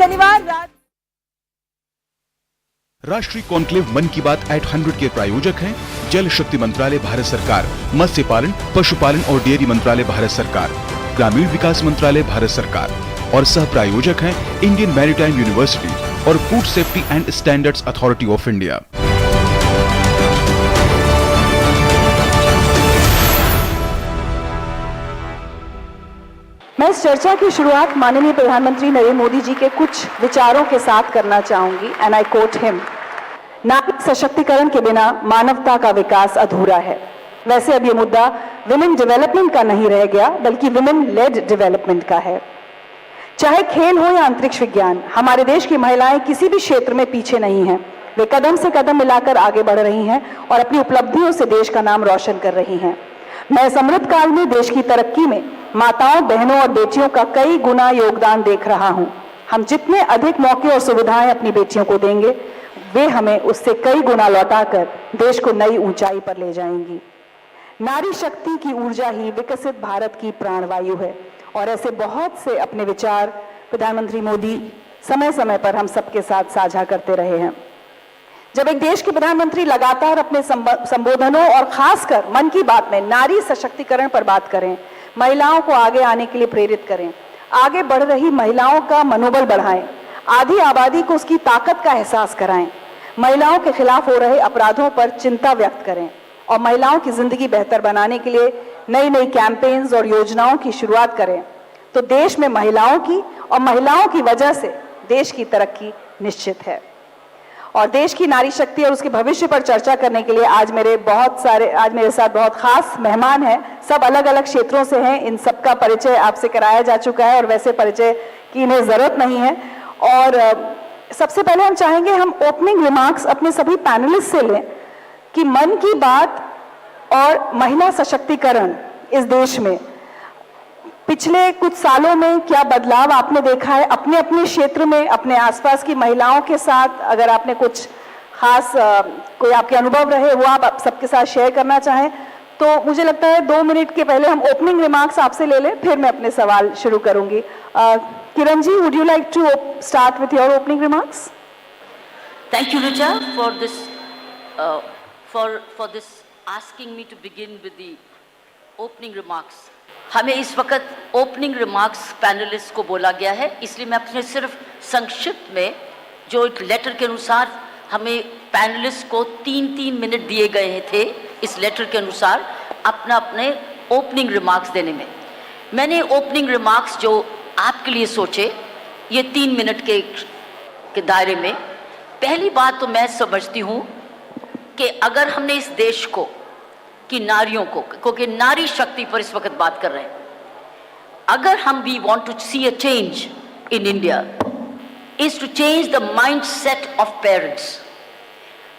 शनिवार रात। राष्ट्रीय कॉन्क्लेव मन की बात @100 के प्रायोजक हैं जल शक्ति मंत्रालय भारत सरकार, मत्स्य पालन, पशुपालन और डेयरी मंत्रालय भारत सरकार, ग्रामीण विकास मंत्रालय भारत सरकार और सह प्रायोजक हैं इंडियन मैरीटाइम यूनिवर्सिटी और food safety and standards authority of India. मैं इस चर्चा की शुरुआत माननीय प्रधानमंत्री नरेंद्र मोदी जी के कुछ विचारों के साथ करना चाहूंगी एंड आई कोट हिम। नारी सशक्तिकरण के बिना मानवता का विकास अधूरा है। वैसे अब ये मुद्दा विमेन डेवलपमेंट का नहीं रह गया, बल्कि विमेन लेड डेवलपमेंट का है। चाहे खेल हो या अंतरिक्ष विज्ञान, हमारे देश की महिलाएं किसी भी क्षेत्र में पीछे नहीं हैं। वे कदम से कदम मिलाकर आगे बढ़ रही हैं और अपनी उपलब्धियों से देश का नाम रोशन कर रही हैं। मैं समृद्ध काल में देश की तरक्की में माताओं, बहनों और बेटियों का कई गुना योगदान देख रहा हूं। हम जितने अधिक मौके और सुविधाएं अपनी बेटियों को देंगे, वे हमें उससे कई गुना लौटाकर देश को नई ऊंचाई पर ले जाएंगी। नारी शक्ति की ऊर्जा ही विकसित भारत की प्राणवायु है और ऐसे बहुत से अपने विचार प्रधानमंत्री मोदी समय समय पर हम सबके साथ साझा करते रहे हैं। जब एक देश के प्रधानमंत्री लगातार अपने संबोधनों और खासकर मन की बात में नारी सशक्तिकरण पर बात करें, महिलाओं को आगे आने के लिए प्रेरित करें, आगे बढ़ रही महिलाओं का मनोबल बढ़ाएं, आधी आबादी को उसकी ताकत का एहसास कराएं, महिलाओं के खिलाफ हो रहे अपराधों पर चिंता व्यक्त करें और महिलाओं की जिंदगी बेहतर बनाने के लिए नई नई कैंपेन्स और योजनाओं की शुरुआत करें, तो देश में महिलाओं की और महिलाओं की वजह से देश की तरक्की निश्चित है। और देश की नारी शक्ति और उसके भविष्य पर चर्चा करने के लिए आज मेरे साथ बहुत खास मेहमान हैं। सब अलग अलग क्षेत्रों से हैं। इन सबका परिचय आपसे कराया जा चुका है और वैसे परिचय की इन्हें जरूरत नहीं है। और सबसे पहले हम चाहेंगे हम ओपनिंग रिमार्क्स अपने सभी पैनलिस्ट से लें कि मन की बात और महिला सशक्तिकरण इस देश में पिछले कुछ सालों में क्या बदलाव आपने देखा है अपने अपने क्षेत्र में, अपने आसपास की महिलाओं के साथ। अगर आपने कुछ खास कोई आपके अनुभव रहे वो आप सबके साथ शेयर करना चाहें तो मुझे लगता है 2 मिनट के पहले हम ओपनिंग रिमार्क्स आपसे ले लें, फिर मैं अपने सवाल शुरू करूंगी। Kiran ji, would you like to start with your opening remarks? Thank you, Richa, for this asking me to begin with the opening remarks. हमें इस वक्त ओपनिंग रिमार्क्स पैनलिस्ट को बोला गया है, इसलिए मैं अपने सिर्फ संक्षिप्त में जो एक लेटर के अनुसार हमें पैनलिस्ट को 3-3 मिनट दिए गए थे, इस लेटर के अनुसार अपने ओपनिंग रिमार्क्स देने में मैंने ओपनिंग रिमार्क्स जो आपके लिए सोचे ये 3 मिनट के दायरे में। पहली बात तो मैं समझती हूँ कि अगर हमने इस देश को कि नारियों को, क्योंकि नारी शक्ति पर इस वक्त बात कर रहे हैं, अगर हम we want to see a change in India is to change the mindset of parents.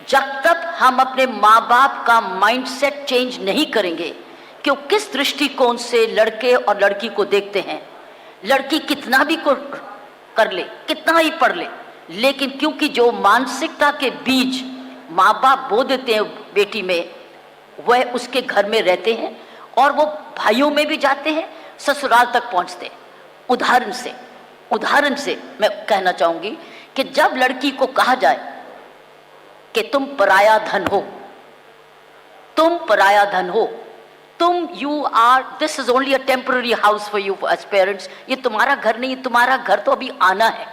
जब तक हम अपने माँ बाप का माइंडसेट चेंज नहीं करेंगे कि वो किस दृष्टिकोण से लड़के और लड़की को देखते हैं, लड़की कितना भी कर ले, कितना ही पढ़ ले, लेकिन क्योंकि जो मानसिकता के बीज माँ बाप बो देते हैं बेटी में, वह उसके घर में रहते हैं और वो भाइयों में भी जाते हैं, ससुराल तक पहुंचते हैं। उदाहरण से मैं कहना चाहूंगी कि जब लड़की को कहा जाए कि तुम पराया धन हो, this is only a temporary house for you as parents, ये तुम्हारा घर नहीं, तुम्हारा घर तो अभी आना है।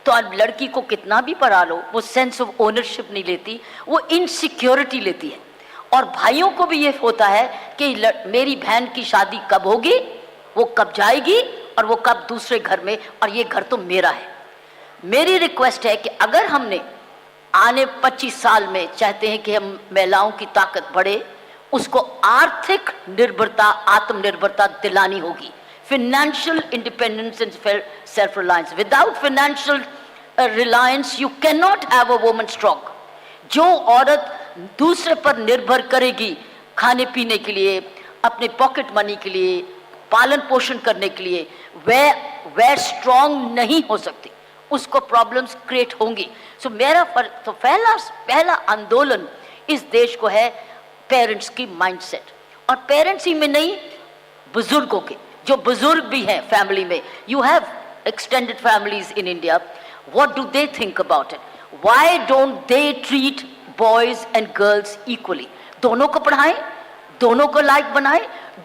तो अब लड़की को कितना भी पढ़ा लो, वो सेंस ऑफ ओनरशिप नहीं लेती, वो इनसिक्योरिटी लेती है। और भाइयों को भी ये होता है कि मेरी बहन की शादी कब होगी, वो कब जाएगी और वो कब दूसरे घर में, और ये घर तो मेरा है। मेरी रिक्वेस्ट है कि अगर हमने आने 25 साल में चाहते हैं कि हम महिलाओं की ताकत बढ़े, उसको आर्थिक निर्भरता, आत्मनिर्भरता दिलानी होगी, financial independence and self-reliance. Without financial reliance, you cannot have a woman strong. जो औरत दूसरे पर निर्भर करेगी खाने पीने के लिए, अपने पॉकेट मनी के लिए, पालन पोषण करने के लिए, वह स्ट्रांग नहीं हो सकती, उसको प्रॉब्लम्स क्रिएट होंगी। सो मेरा तो पहला आंदोलन इस देश को है पेरेंट्स की माइंडसेट, और पेरेंट्स ही में नहीं, बुजुर्गों के, जो बुजुर्ग भी हैं फैमिली में, you have extended families in India, what do they think about it? Why don't they treat boys and girls equally? दोनों को पढ़ाएं, दोनों को लायक बनाएं,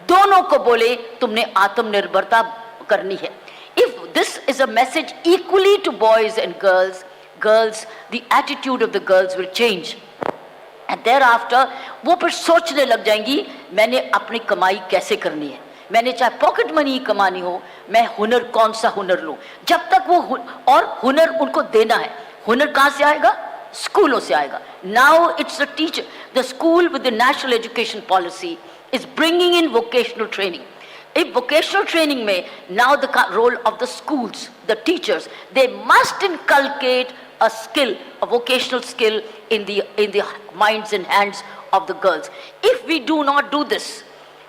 दोनों को बोले तुमने आत्मनिर्भरता करनी है. If this is a message equally to boys and girls, the attitude of the girls will change. And thereafter, वो फिर सोचने लग जाएंगी मैंने अपनी कमाई कैसे करनी है. मैंने चाहे पॉकेट मनी कमानी हो, मैं हुनर कौन सा हुनर लूं. जब तक वो और हुनर उनको देना है. हुनर कहाँ से आएगा? स्कूलों से आएगा. Now it's the teacher. The school with the national education policy is bringing in vocational training. If vocational training में now the role of the schools, the teachers, they must inculcate a skill, a vocational skill in the minds and hands of the girls. If we do not do this,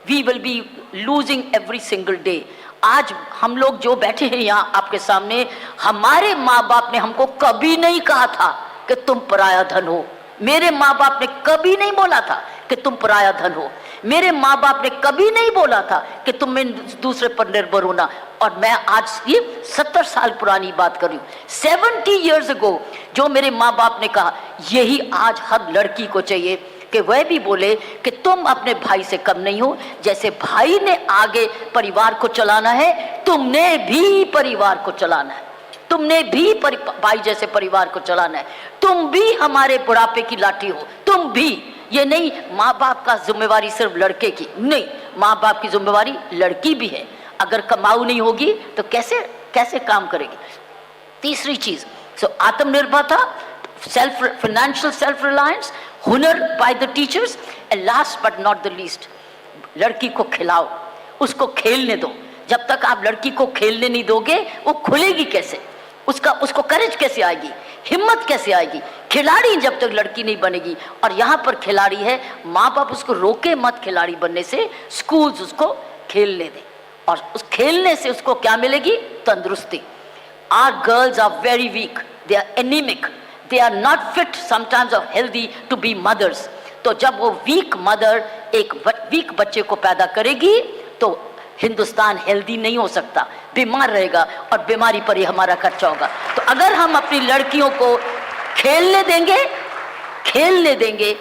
we will be losing every single day. आज हम लोग जो बैठे हैं यहाँ आपके सामने, हमारे माँ बाप ने हमको कभी नहीं कहा था कि तुम पराया धन हो. मेरे माँ बाप ने कभी नहीं बोला था कि तुम पराया धन हो. मेरे माँ बाप ने कभी नहीं बोला था कि तुम में दूसरे पर निर्भर होना. और मैं आज ये 70 साल पुरानी बात कर रही हूँ. 70 years ago जो मेरे माँ बाप ने कहा, यही आज हर लड़की को चाहिए कि वह भी बोले कि तुम अपने भाई से कम नहीं हो. जैसे भाई ने आगे परिवार को चलाना है, तुमने भी परिवार को चलाना है. तुमने भी भाई जैसे परिवार को चलाना है. तुम भी हमारे बुढ़ापे की लाठी हो. तुम भी, ये नहीं माँ बाप का जिम्मेवारी सिर्फ लड़के की नहीं, माँ बाप की जिम्मेवारी लड़की भी है. अगर कमाऊ नहीं होगी तो कैसे काम करेगी. तीसरी चीज, सो आत्मनिर्भरता, फाइनेंशियल सेल्फ रिलायंस, हुनर by the teachers, and last but not the least, लड़की को खिलाओ, उसको खेलने दो. जब तक आप लड़की को खेलने नहीं दोगे वो खुलेगी कैसे? उसको करेज कैसे आएगी? हिम्मत कैसे आएगी? खिलाड़ी जब तक लड़की नहीं बनेगी. और यहाँ पर खिलाड़ी है, माँ बाप उसको रोके मत खिलाड़ी बनने से. स्कूल्स उसको खेलने दें और उस खेलने से उसको क्या मिलेगी? तंदुरुस्ती. Our girls are very weak, they are anemic, they are not fit sometimes or healthy to be mothers. तो जब वो वीक मदर एक वीक बच्चे को पैदा करेगी तो हिंदुस्तान हेल्दी नहीं हो सकता, बीमार रहेगा और बीमारी पर ही हमारा खर्चा होगा. तो अगर हम अपनी लड़कियों को खेलने देंगे,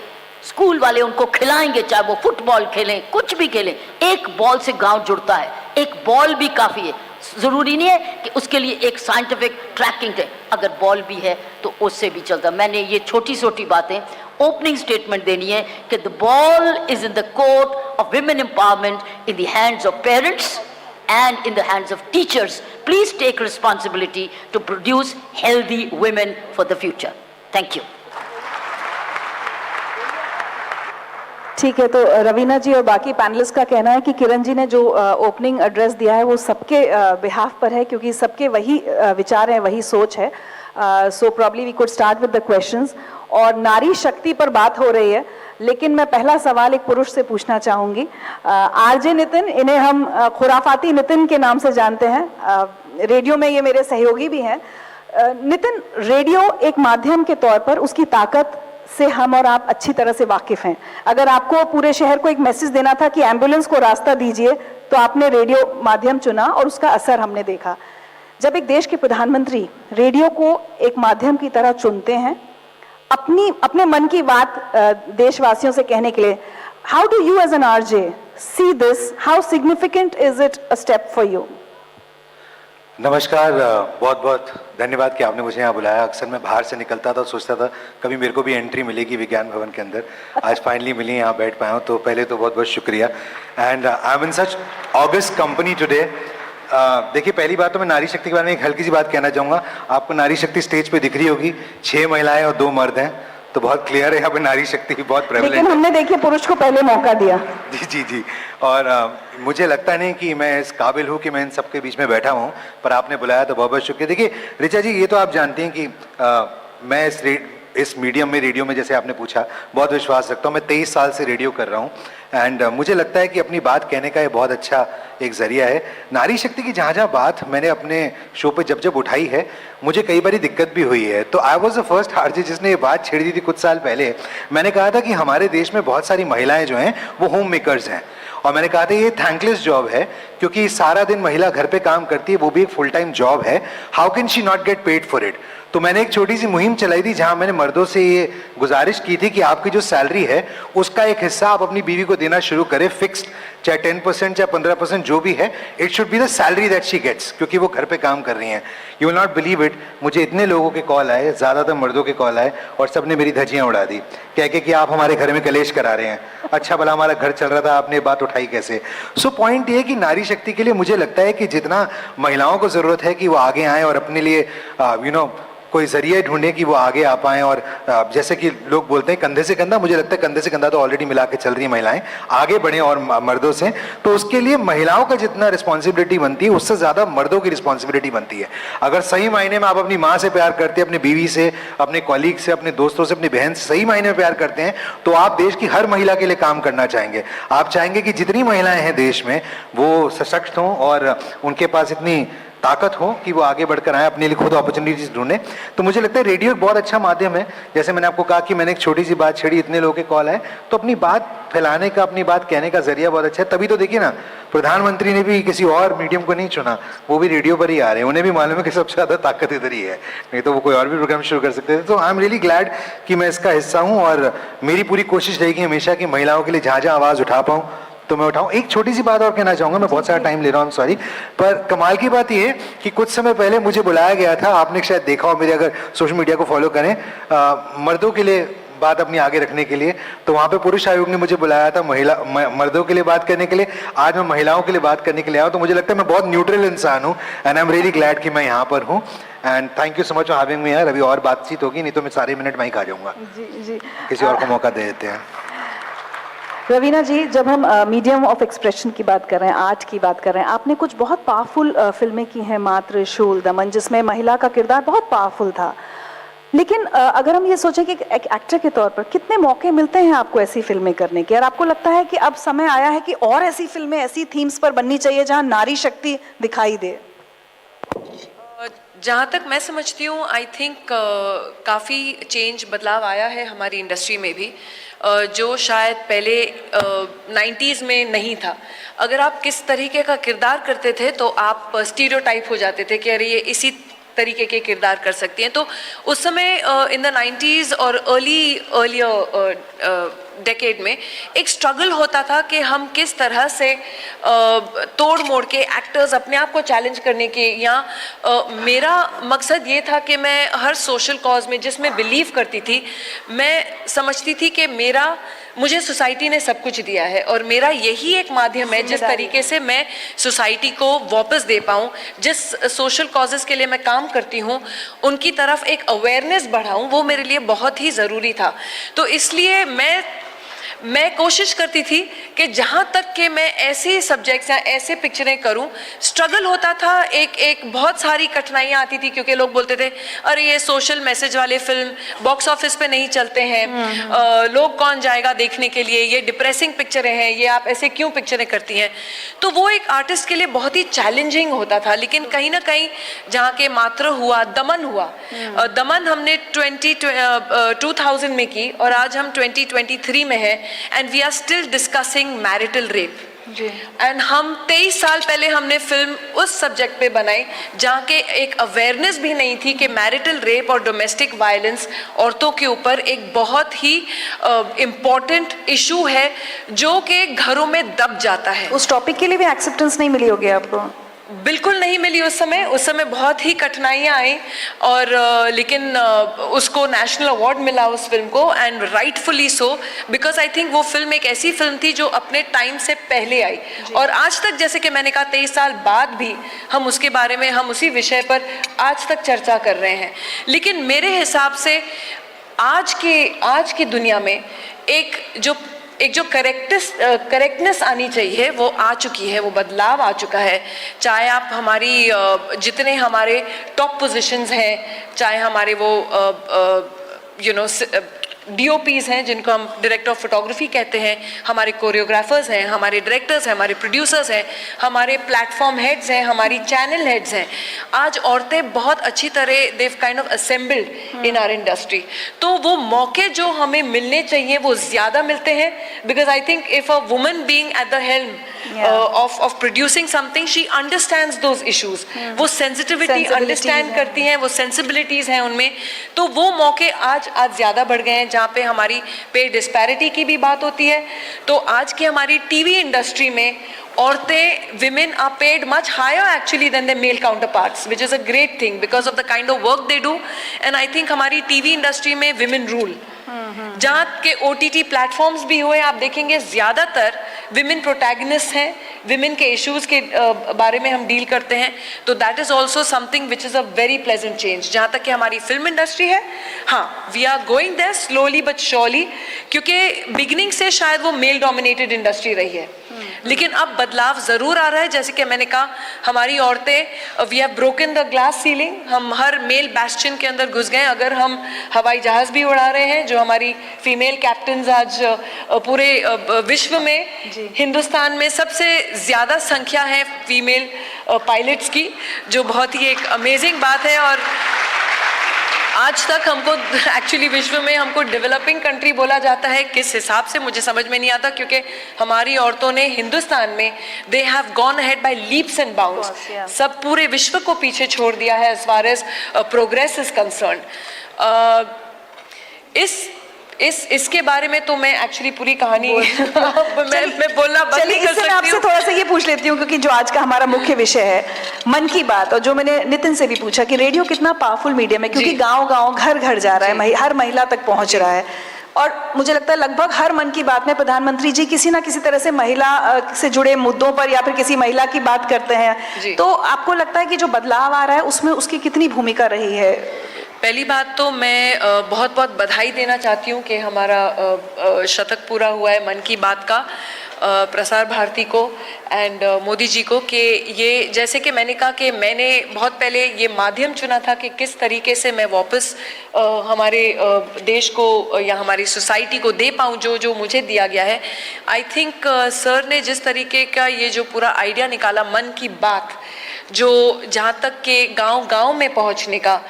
स्कूल वाले उनको खिलाएंगे, चाहे वो फुटबॉल खेलें, कुछ भी खेलें. एक बॉल से गांव जुड़ता है, एक बॉल भी काफी है. जरूरी नहीं है कि उसके लिए एक साइंटिफिक ट्रैकिंग है, अगर बॉल भी है तो उससे भी चलता. मैंने ये छोटी छोटी बातें ओपनिंग स्टेटमेंट देनी है कि the ball is in the court of women empowerment in the hands of parents and in the hands of teachers. Please take responsibility to produce healthy women for the future. Thank you. ठीक है, तो रवीना जी और बाकी panelist का कहना है कि किरण जी ने जो ओपनिंग एड्रेस दिया है वो सबके बिहाफ पर है, क्योंकि सबके वही विचार हैं, वही सोच है. So probably we could start with the questions. और नारी शक्ति पर बात हो रही है, लेकिन मैं पहला सवाल एक पुरुष से पूछना चाहूँगी. आरजे नितिन, इन्हें हम खुराफाती नितिन के नाम से जानते हैं. रेडियो में ये मेरे सहयोगी भी हैं. नितिन, रेडियो एक माध्यम के तौर पर उसकी ताकत से हम और आप अच्छी तरह से वाकिफ हैं. अगर आपको पूरे शहर को एक मैसेज देना था कि एम्बुलेंस को रास्ता दीजिए, तो आपने रेडियो माध्यम चुना और उसका असर हमने देखा. जब एक देश के प्रधानमंत्री रेडियो को एक माध्यम की तरह चुनते हैं अपने मन की बात देशवासियों से कहने के लिए, how do you as an RJ see this? How significant is it a step for you? नमस्कार, बहुत बहुत धन्यवाद कि आपने मुझे यहाँ बुलाया. अक्सर मैं बाहर से निकलता था और सोचता था कभी मेरे को भी एंट्री मिलेगी विज्ञान भवन के अंदर. आज फाइनली मिली, यहाँ बैठ पाया हूँ, तो पहले तो बहुत बहुत शुक्रिया. And I am in such August company today. देखिए, पहली बात तो मैं नारी शक्ति के बारे में एक हल्की सी बात कहना चाहूँगा. आपको नारी शक्ति स्टेज पे दिख रही होगी, 6 महिलाएं और 2 मर्द हैं, तो बहुत क्लियर है यहाँ पे नारी शक्ति की बहुत प्रेवलेंट है. लेकिन हमने देखिए पुरुष को पहले मौका दिया. जी. और मुझे लगता नहीं कि मैं इस काबिल हूँ कि मैं इन सबके बीच में बैठा हूँ, पर आपने बुलाया तो बहुत बहुत शुक्रिया. देखिए ऋचा जी, ये तो आप जानती हैं कि मैं इस मीडियम में, रेडियो में, जैसे आपने पूछा, बहुत विश्वास रखता हूँ. मैं 23 साल से रेडियो कर रहा हूँ एंड मुझे लगता है कि अपनी बात कहने का ये बहुत अच्छा एक जरिया है. नारी शक्ति की जहाँ जहाँ बात मैंने अपने शो पे जब उठाई है, मुझे कई बारी दिक्कत भी हुई है. तो I was the first RJ जिसने ये बात छेड़ दी थी कुछ साल पहले. मैंने कहा था कि हमारे देश में बहुत सारी महिलाएं जो हैं वो होम मेकर्स हैं और मैंने कहा था ये थैंकलेस जॉब है, क्योंकि सारा दिन महिला घर पे काम करती है, वो भी एक फुल टाइम जॉब है, how can she not get paid for it. तो मैंने एक छोटी सी मुहिम चलाई थी जहां मैंने मर्दों से ये गुजारिश की थी कि आपकी जो सैलरी है उसका एक हिस्सा आप अपनी बीवी को देना शुरू करें, फिक्स्ड, चाहे 10% चाहे 15% जो भी है, it should be the salary that she gets, क्योंकि वो घर पे काम कर रही हैं। You will not believe it, मुझे इतने लोगों के कॉल आए, ज़्यादातर मर्दों के कॉल आए, और सब ने मेरी धज्जियाँ उड़ा दी, कह के कि आप हमारे घर में कलेश करा रहे हैं। अच्छा भला हमारा घर चल रहा था, आपने बात उठाई कैसे। सो पॉइंट ये है कि नारी शक्ति के लिए मुझे लगता है कि जितना महिलाओं को ज़रूरत है कि वो आगे आएँ और अपने लिए कोई जरिए ढूंढे कि वो आगे आ पाएँ, और जैसे कि लोग बोलते हैं कंधे से कंधा, मुझे लगता है कंधे से कंधा तो ऑलरेडी मिला के चल रही हैं महिलाएं, आगे बढ़ें और मर्दों से। तो उसके लिए महिलाओं का जितना रिस्पॉन्सिबिलिटी बनती है उससे ज़्यादा मर्दों की रिस्पॉन्सिबिलिटी बनती है। अगर सही मायने में आप अपनी माँ से प्यार करते हैं, अपनी बीवी से, अपने कॉलीग से, अपने दोस्तों से, अपनी बहन से सही मायने में प्यार करते हैं, तो आप देश की हर महिला के लिए काम करना चाहेंगे। आप चाहेंगे कि जितनी महिलाएं हैं देश में वो सशक्त हों और उनके पास इतनी ताकत हो कि वो आगे बढ़कर आए, अपने लिए खुद अपॉर्चुनिटीज ढूंढें। तो मुझे लगता है रेडियो एक बहुत अच्छा माध्यम है। जैसे मैंने आपको कहा कि मैंने एक छोटी सी बात छेड़ी, इतने लोगों के कॉल आए, तो अपनी बात फैलाने का, अपनी बात कहने का जरिया बहुत अच्छा है। तभी तो देखिए ना, प्रधानमंत्री ने भी किसी और मीडियम को नहीं चुना, वो भी रेडियो पर ही आ रहे हैं, उन्हें भी मालूम है कि सबसे ज़्यादा ताकत इधर ही है, नहीं तो वो कोई और भी प्रोग्राम शुरू कर सकते थे। तो आई एम रियली ग्लैड कि मैं इसका हिस्सा हूँ, और मेरी पूरी कोशिश रहेगी हमेशा कि महिलाओं के लिए जहाँ जहाँ आवाज़ उठा पाऊँ तो मैं उठाऊं। एक छोटी सी बात और कहना चाहूंगा, मैं बहुत सारा टाइम ले रहा हूं, सॉरी, पर कमाल की बात यह है कि कुछ समय पहले मुझे बुलाया गया था, आपने शायद देखा हो मेरे, अगर सोशल मीडिया को फॉलो करें, मर्दों के लिए बात अपनी आगे रखने के लिए, तो वहां पे पुरुष आयोग ने मुझे बुलाया था मर्दों के लिए बात करने के लिए। आज मैं महिलाओं के लिए बात करने के लिए आया हूं, तो मुझे लगता है मैं बहुत न्यूट्रल इंसान हूं, and I am really glad कि मैं यहाँ पर हूँ। And thank you so much for having me यार। अभी और बातचीत होगी, नहीं तो मैं सारे मिनट में ही खा जाऊंगा। जी किसी और को मौका दे देते हैं। रवीना जी, जब हम मीडियम ऑफ एक्सप्रेशन की बात कर रहे हैं, आर्ट की बात कर रहे हैं, आपने कुछ बहुत पावरफुल फिल्में की हैं, माँ, त्रिशूल, दमन, जिसमें महिला का किरदार बहुत पावरफुल था। लेकिन अगर हम ये सोचें कि एक एक्टर के तौर पर कितने मौके मिलते हैं आपको ऐसी फिल्में करने के, और आपको लगता है कि अब समय आया है कि और ऐसी फिल्में ऐसी थीम्स पर बननी चाहिए जहां नारी शक्ति दिखाई दे? जहाँ तक मैं समझती हूँ, आई थिंक काफ़ी चेंज, बदलाव आया है हमारी इंडस्ट्री में भी, जो शायद पहले 90s में नहीं था। अगर आप किस तरीके का किरदार करते थे तो आप स्टीरियोटाइप हो जाते थे कि अरे ये इसी तरीके के किरदार कर सकती हैं। तो उस समय इन द 90s और अर्लियर डेकेड में एक स्ट्रगल होता था कि हम किस तरह से तोड़ मोड़ के एक्टर्स अपने आप को चैलेंज करने के, या मेरा मकसद ये था कि मैं हर सोशल कॉज में जिसमें बिलीव करती थी, मैं समझती थी कि मुझे सोसाइटी ने सब कुछ दिया है और मेरा यही एक माध्यम है जिस तरीके से मैं सोसाइटी को वापस दे पाऊँ, जिस सोशल कॉजेज़ के लिए मैं काम करती हूँ उनकी तरफ एक अवेयरनेस बढ़ाऊँ, वो मेरे लिए बहुत ही ज़रूरी था। तो इसलिए मैं कोशिश करती थी कि जहाँ तक कि मैं ऐसे सब्जेक्ट्स या ऐसे पिक्चरें करूँ। स्ट्रगल होता था, एक बहुत सारी कठिनाइयाँ आती थी, क्योंकि लोग बोलते थे अरे ये सोशल मैसेज वाले फिल्म बॉक्स ऑफिस पे नहीं चलते हैं, लोग कौन जाएगा देखने के लिए, ये डिप्रेसिंग पिक्चरें हैं, ये आप ऐसे क्यों पिक्चरें करती हैं। तो वो एक आर्टिस्ट के लिए बहुत ही चैलेंजिंग होता था। लेकिन कहीं ना कहीं जहाँ के मात्र हुआ, दमन हुआ, दमन हमने 2000 में की और आज हम 2023 में है, and we are still discussing marital rape. And हम 23 साल पहले हमने फिल्म उस सब्जेक्ट पे बनाई जहाँ के एक अवेयरनेस भी नहीं थी कि मैरिटल रेप और डोमेस्टिक वायलेंस औरतों के ऊपर एक बहुत ही इम्पॉर्टेंट इशू है जो कि घरों में दब जाता है। उस टॉपिक के लिए भी एक्सेप्टेंस नहीं मिली होगी आपको? बिल्कुल नहीं मिली उस समय बहुत ही कठिनाइयाँ आई, और लेकिन उसको नेशनल अवार्ड मिला उस फिल्म को, and rightfully so, because I think वो फिल्म एक ऐसी फिल्म थी जो अपने टाइम से पहले आई, और आज तक जैसे कि मैंने कहा 23 साल बाद भी हम उसके बारे में, हम उसी विषय पर आज तक चर्चा कर रहे हैं। लेकिन मेरे हिसाब से आज की दुनिया में एक जो करेक्टनेस आनी चाहिए वो आ चुकी है, वो बदलाव आ चुका है। चाहे आप हमारी जितने हमारे टॉप पोजीशंस हैं, चाहे हमारे वो DOPs हैं जिनको हम डायरेक्टर ऑफ फोटोग्राफी कहते हैं, हमारे कोरियोग्राफर्स हैं, हमारे डायरेक्टर्स हैं, हमारे प्रोड्यूसर्स हैं, हमारे प्लेटफॉर्म हेड्स हैं, हमारी चैनल हेड्स हैं, आज औरतें बहुत अच्छी तरह they've kind of assembled in our industry. तो वो मौके जो हमें मिलने चाहिए वो ज़्यादा मिलते हैं, because I think if a woman being at the helm of producing something, she understands those issues, वो sensitivity understand करती हैं, वो sensibilities हैं उनमें, तो वो मौके आज ज़्यादा बढ़ गए हैं जहाँ पे हमारी पे डिस्पैरिटी की भी बात होती है। तो आज की हमारी टीवी इंडस्ट्री में औरतें, women are paid much higher actually than their male counterparts, which is a great thing because of the kind of work they do, and I think हमारी टीवी इंडस्ट्री में women rule। जहाँ के OTT platforms भी हुए, आप देखेंगे ज़्यादातर women protagonist हैं, विमेन के इश्यूज़ के बारे में हम डील करते हैं, तो that is also something which is a very pleasant change. जहाँ तक कि हमारी फिल्म इंडस्ट्री है, हाँ, we are going there slowly but surely, क्योंकि बिगिनिंग से शायद वो मेल डोमिनेटेड इंडस्ट्री रही है, लेकिन अब बदलाव ज़रूर आ रहा है। जैसे कि मैंने कहा, हमारी औरतें, we have broken the glass ceiling, हम हर मेल बैस्टियन के अंदर घुस गए। अगर हम हवाई जहाज़ भी उड़ा रहे हैं, जो हमारी फीमेल कैप्टन्स आज पूरे विश्व में, हिंदुस्तान में सबसे ज़्यादा संख्या है फीमेल पायलट्स की, जो बहुत ही एक अमेजिंग बात है। और आज तक हमको एक्चुअली विश्व में हमको डेवलपिंग कंट्री बोला जाता है, किस हिसाब से मुझे समझ में नहीं आता, क्योंकि हमारी औरतों ने हिंदुस्तान में they have gone ahead by leaps and bounds, सब पूरे विश्व को पीछे छोड़ दिया है as far as progress is concern. इसके बारे में तो मैं एक्चुअली पूरी कहानी मैं बोलना बंद नहीं कर सकती हूं। आपसे थोड़ा सा ये पूछ लेती हूँ, क्योंकि जो आज का हमारा मुख्य विषय है मन की बात, और जो मैंने नितिन से भी पूछा कि रेडियो कितना पावरफुल मीडियम है, क्योंकि गांव-गांव, घर-घर जा रहा है, हर महिला तक पहुंच रहा है, और मुझे लगता है लगभग हर मन की बात में प्रधानमंत्री जी किसी ना किसी तरह से महिला से जुड़े मुद्दों पर या फिर किसी महिला की बात करते हैं। तो आपको लगता है कि जो बदलाव आ रहा है उसमें उसकी कितनी भूमिका रही है? पहली बात तो मैं बहुत बहुत बधाई देना चाहती हूँ कि हमारा शतक पूरा हुआ है मन की बात का, प्रसार भारती को एंड मोदी जी को, कि ये, जैसे कि मैंने कहा कि मैंने बहुत पहले ये माध्यम चुना था कि किस तरीके से मैं वापस हमारे देश को या हमारी सोसाइटी को दे पाऊँ जो मुझे दिया गया है। आई थिंक सर ने जिस तरीके का ये जो पूरा आइडिया निकाला मन की बात, जो जहाँ तक के गांव-गांव में पहुँचने का,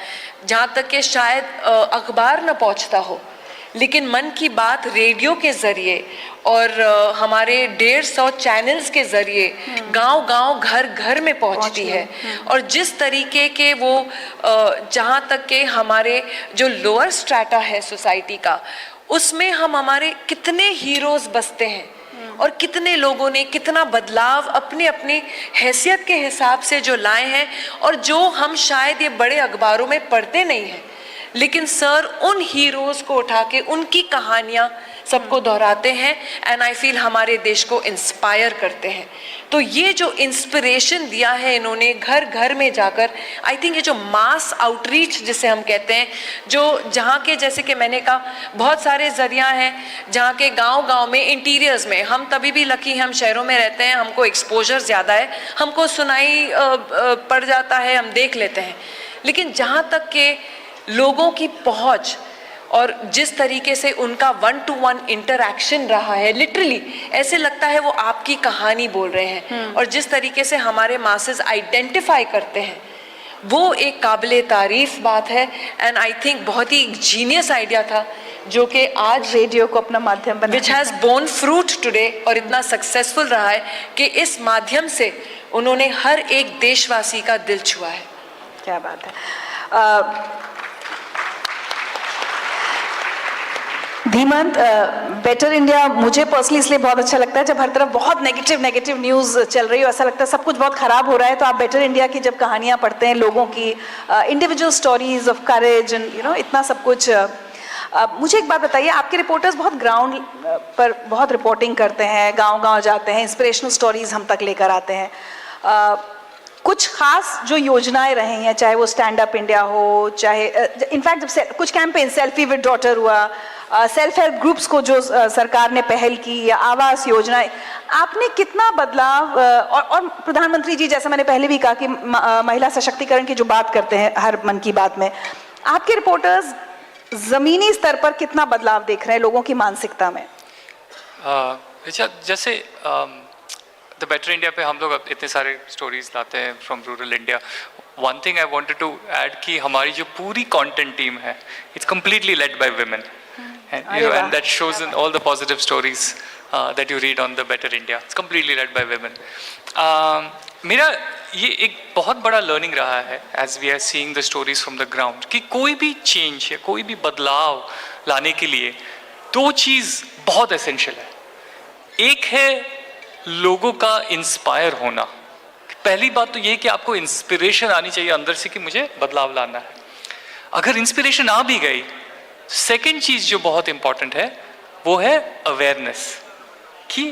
जहाँ तक कि शायद अखबार न पहुँचता हो, लेकिन मन की बात रेडियो के ज़रिए और हमारे 150 चैनल्स के ज़रिए गांव-गांव, घर-घर में पहुंचती है। और जिस तरीके के वो जहाँ तक के हमारे जो लोअर स्ट्रैटा है सोसाइटी का, उसमें हम हमारे कितने हीरोज़ बसते हैं और कितने लोगों ने कितना बदलाव अपने अपने हैसियत के हिसाब से जो लाए हैं, और जो हम शायद ये बड़े अखबारों में पढ़ते नहीं हैं, लेकिन सर उन हीरोज़ को उठा के उनकी कहानियाँ सबको दोहराते हैं, एंड आई फील हमारे देश को इंस्पायर करते हैं। तो ये जो इंस्पिरेशन दिया है इन्होंने घर घर में जाकर, आई थिंक ये जो मास आउटरीच जिसे हम कहते हैं, जो जहाँ के, जैसे कि मैंने कहा, बहुत सारे ज़रिया हैं जहाँ के गांव-गांव में, इंटीरियर्स में, हम तभी भी लकी हैं, हम शहरों में रहते हैं, हमको एक्सपोजर ज़्यादा है, हमको सुनाई पड़ जाता है, हम देख लेते हैं, लेकिन जहाँ तक के लोगों की पहुंच और जिस तरीके से उनका 1-to-1 इंटरैक्शन रहा है, लिटरली ऐसे लगता है वो आपकी कहानी बोल रहे हैं, और जिस तरीके से हमारे मासेस आइडेंटिफाई करते हैं, वो एक काबिले तारीफ बात है। एंड आई थिंक बहुत ही जीनियस आइडिया था जो कि आज रेडियो को अपना माध्यम बना, which has born fruit today, और इतना सक्सेसफुल रहा है कि इस माध्यम से उन्होंने हर एक देशवासी का दिल छुआ है। क्या बात है। धीमंत, बेटर इंडिया मुझे पर्सनली इसलिए बहुत अच्छा लगता है, जब हर तरफ बहुत नेगेटिव न्यूज़ चल रही हो, ऐसा लगता है सब कुछ बहुत ख़राब हो रहा है, तो आप बेटर इंडिया की जब कहानियाँ पढ़ते हैं, लोगों की individual stories of courage and इतना सब कुछ, मुझे एक बात बताइए, आपके रिपोर्टर्स बहुत ग्राउंड पर बहुत रिपोर्टिंग करते हैं, गांव-गांव जाते हैं, इंस्पिरेशनल स्टोरीज हम तक लेकर आते हैं, कुछ खास जो योजनाएं रही हैं, चाहे वो स्टैंड अप इंडिया हो, चाहे इनफैक्ट जब कुछ कैंपेन, सेल्फी विद डॉटर हुआ, सेल्फ हेल्प ग्रुप्स को जो सरकार ने पहल की, या आवास योजना, आपने कितना बदलाव, और प्रधानमंत्री जी, जैसा मैंने पहले भी कहा कि महिला सशक्तिकरण की जो बात करते हैं हर मन की बात में, आपके रिपोर्टर्स जमीनी स्तर पर कितना बदलाव देख रहे हैं लोगों की मानसिकता में? जैसे द बेटर इंडिया पे हम लोग अब इतने सारे स्टोरीज लाते हैं from rural India. One thing I wanted to add कि हमारी जो पूरी कंटेंट टीम है, it's completely led by women. And that shows in all the positive stories that you read on the Better India. It's completely led by women. मेरा ये एक बहुत बड़ा लर्निंग रहा है as we are seeing the stories from the ground कि कोई भी चेंज या कोई भी बदलाव लाने के लिए दो चीज़ बहुत एसेंशियल है. एक है लोगों का इंस्पायर होना. पहली बात तो ये कि आपको इंस्पिरेशन आनी चाहिए अंदर से कि मुझे बदलाव लाना है. अगर इंस्पिरेशन आ भी गई, सेकेंड चीज जो बहुत इंपॉर्टेंट है वो है अवेयरनेस कि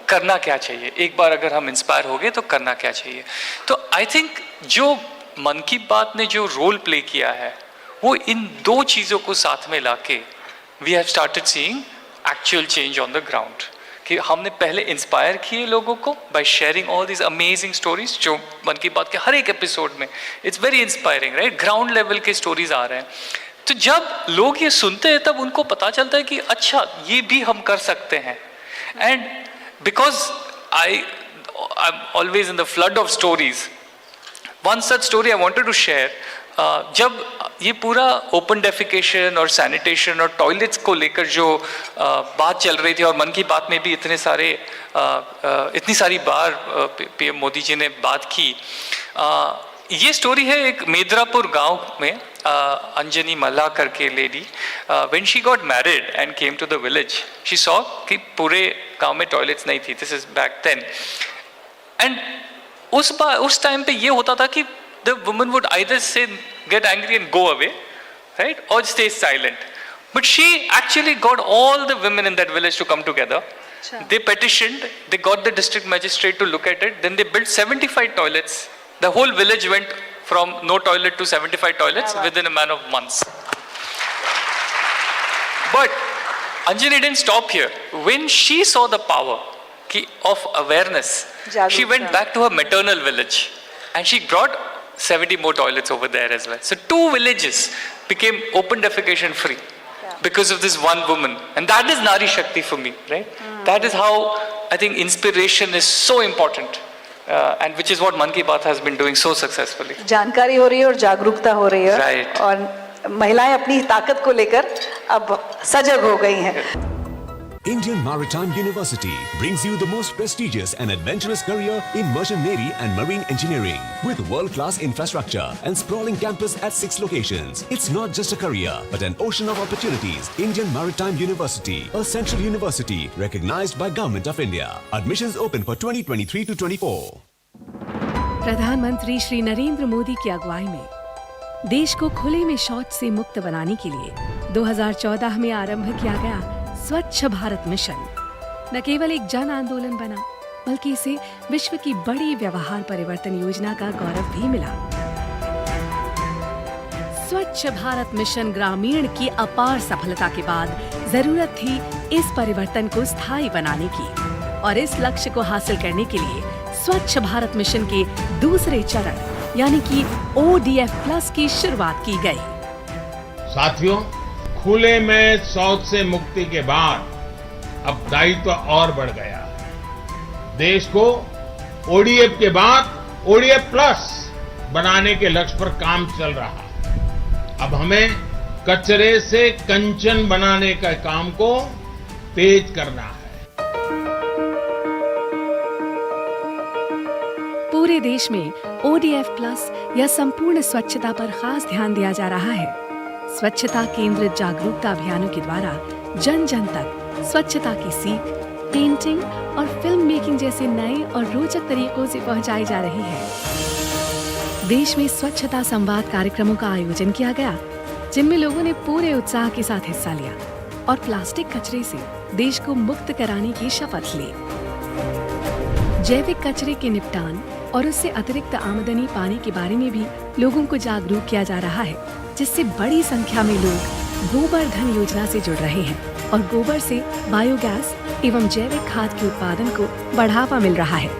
करना क्या चाहिए. एक बार अगर हम इंस्पायर हो गए तो करना क्या चाहिए. तो आई थिंक जो मन की बात ने जो रोल प्ले किया है वो इन दो चीज़ों को साथ में लाके we have started seeing actual change on the ground. कि हमने पहले इंस्पायर किए लोगों को by sharing all this amazing stories जो मन की बात के हर एक एपिसोड में it's very inspiring, right. Ground level के स्टोरीज आ रहे हैं. तो जब लोग ये सुनते हैं तब उनको पता चलता है कि अच्छा ये भी हम कर सकते हैं. And because I am always in the flood of stories, one such story I wanted to share. जब ये पूरा ओपन डेफिकेशन और सैनिटेशन और टॉयलेट्स को लेकर जो बात चल रही थी और मन की बात में भी इतनी सारी बार पीएम मोदी जी ने बात की. ये स्टोरी है एक मेदरापुर गांव में. अंजनी मल्ला करके lady, when she got married and came to the village, she saw कि पूरे गांव में टॉयलेट्स नहीं थी. This is back then. And उस टाइम पे ये होता था कि the woman would either say get angry and go away, right, or stay silent. But she actually got all the women in that village to come together. They petitioned, they got the district magistrate to look at it, then they built 75 toilets. The whole village went from no toilet to 75 toilets within a matter of months. But Anjani didn't stop here. When she saw the power of awareness, she went back to her maternal village and she brought 70 more toilets over there as well. So 2 villages became open defecation free because of this one woman. And that is Nari Shakti for me, right? That is how I think inspiration is so important. And which is what Man Ki Baat has been doing so successfully. जानकारी हो रही है और जागरूकता हो रही है. Right. और महिलाएं अपनी ताकत को लेकर अब सजग हो गई हैं. Indian Maritime University brings you the most prestigious and adventurous career in merchant navy and marine engineering with world-class infrastructure and sprawling campus at 6 locations. It's not just a career but an ocean of opportunities. Indian Maritime University, a central university recognized by Government of India. Admissions open for 2023 to 24. प्रधानमंत्री श्री नरेंद्र मोदी की अगुवाई में देश को खुले में शौच से मुक्त बनाने के लिए 2014 में आरंभ किया गया स्वच्छ भारत मिशन न केवल एक जन आंदोलन बना बल्कि इसे विश्व की बड़ी व्यवहार परिवर्तन योजना का गौरव भी मिला. स्वच्छ भारत मिशन ग्रामीण की अपार सफलता के बाद जरूरत थी इस परिवर्तन को स्थायी बनाने की और इस लक्ष्य को हासिल करने के लिए स्वच्छ भारत मिशन के दूसरे चरण यानी कि ODF+ की शुरुआत की गई. साथियों, खुले में शौच से मुक्ति के बाद अब दायित्व और बढ़ गया है. देश को ODF के बाद ODF+ बनाने के लक्ष्य पर काम चल रहा है. अब हमें कचरे से कंचन बनाने का काम को तेज करना है. पूरे देश में ODF+ या संपूर्ण स्वच्छता पर खास ध्यान दिया जा रहा है. स्वच्छता केंद्रित जागरूकता अभियानों के द्वारा जन जन तक स्वच्छता की सीख, पेंटिंग और फिल्म मेकिंग जैसे नए और रोचक तरीकों से पहुंचाई जा रही है. देश में स्वच्छता संवाद कार्यक्रमों का आयोजन किया गया जिनमें लोगों ने पूरे उत्साह के साथ हिस्सा लिया और प्लास्टिक कचरे से देश को मुक्त कराने की शपथ ली. जैविक कचरे के निपटान और उससे अतिरिक्त आमदनी पाने के बारे में भी लोगों को जागरूक किया जा रहा है, जिससे बड़ी संख्या में लोग गोबर धन योजना से जुड़ रहे हैं और गोबर से बायोगैस एवं जैविक खाद के उत्पादन को बढ़ावा मिल रहा है.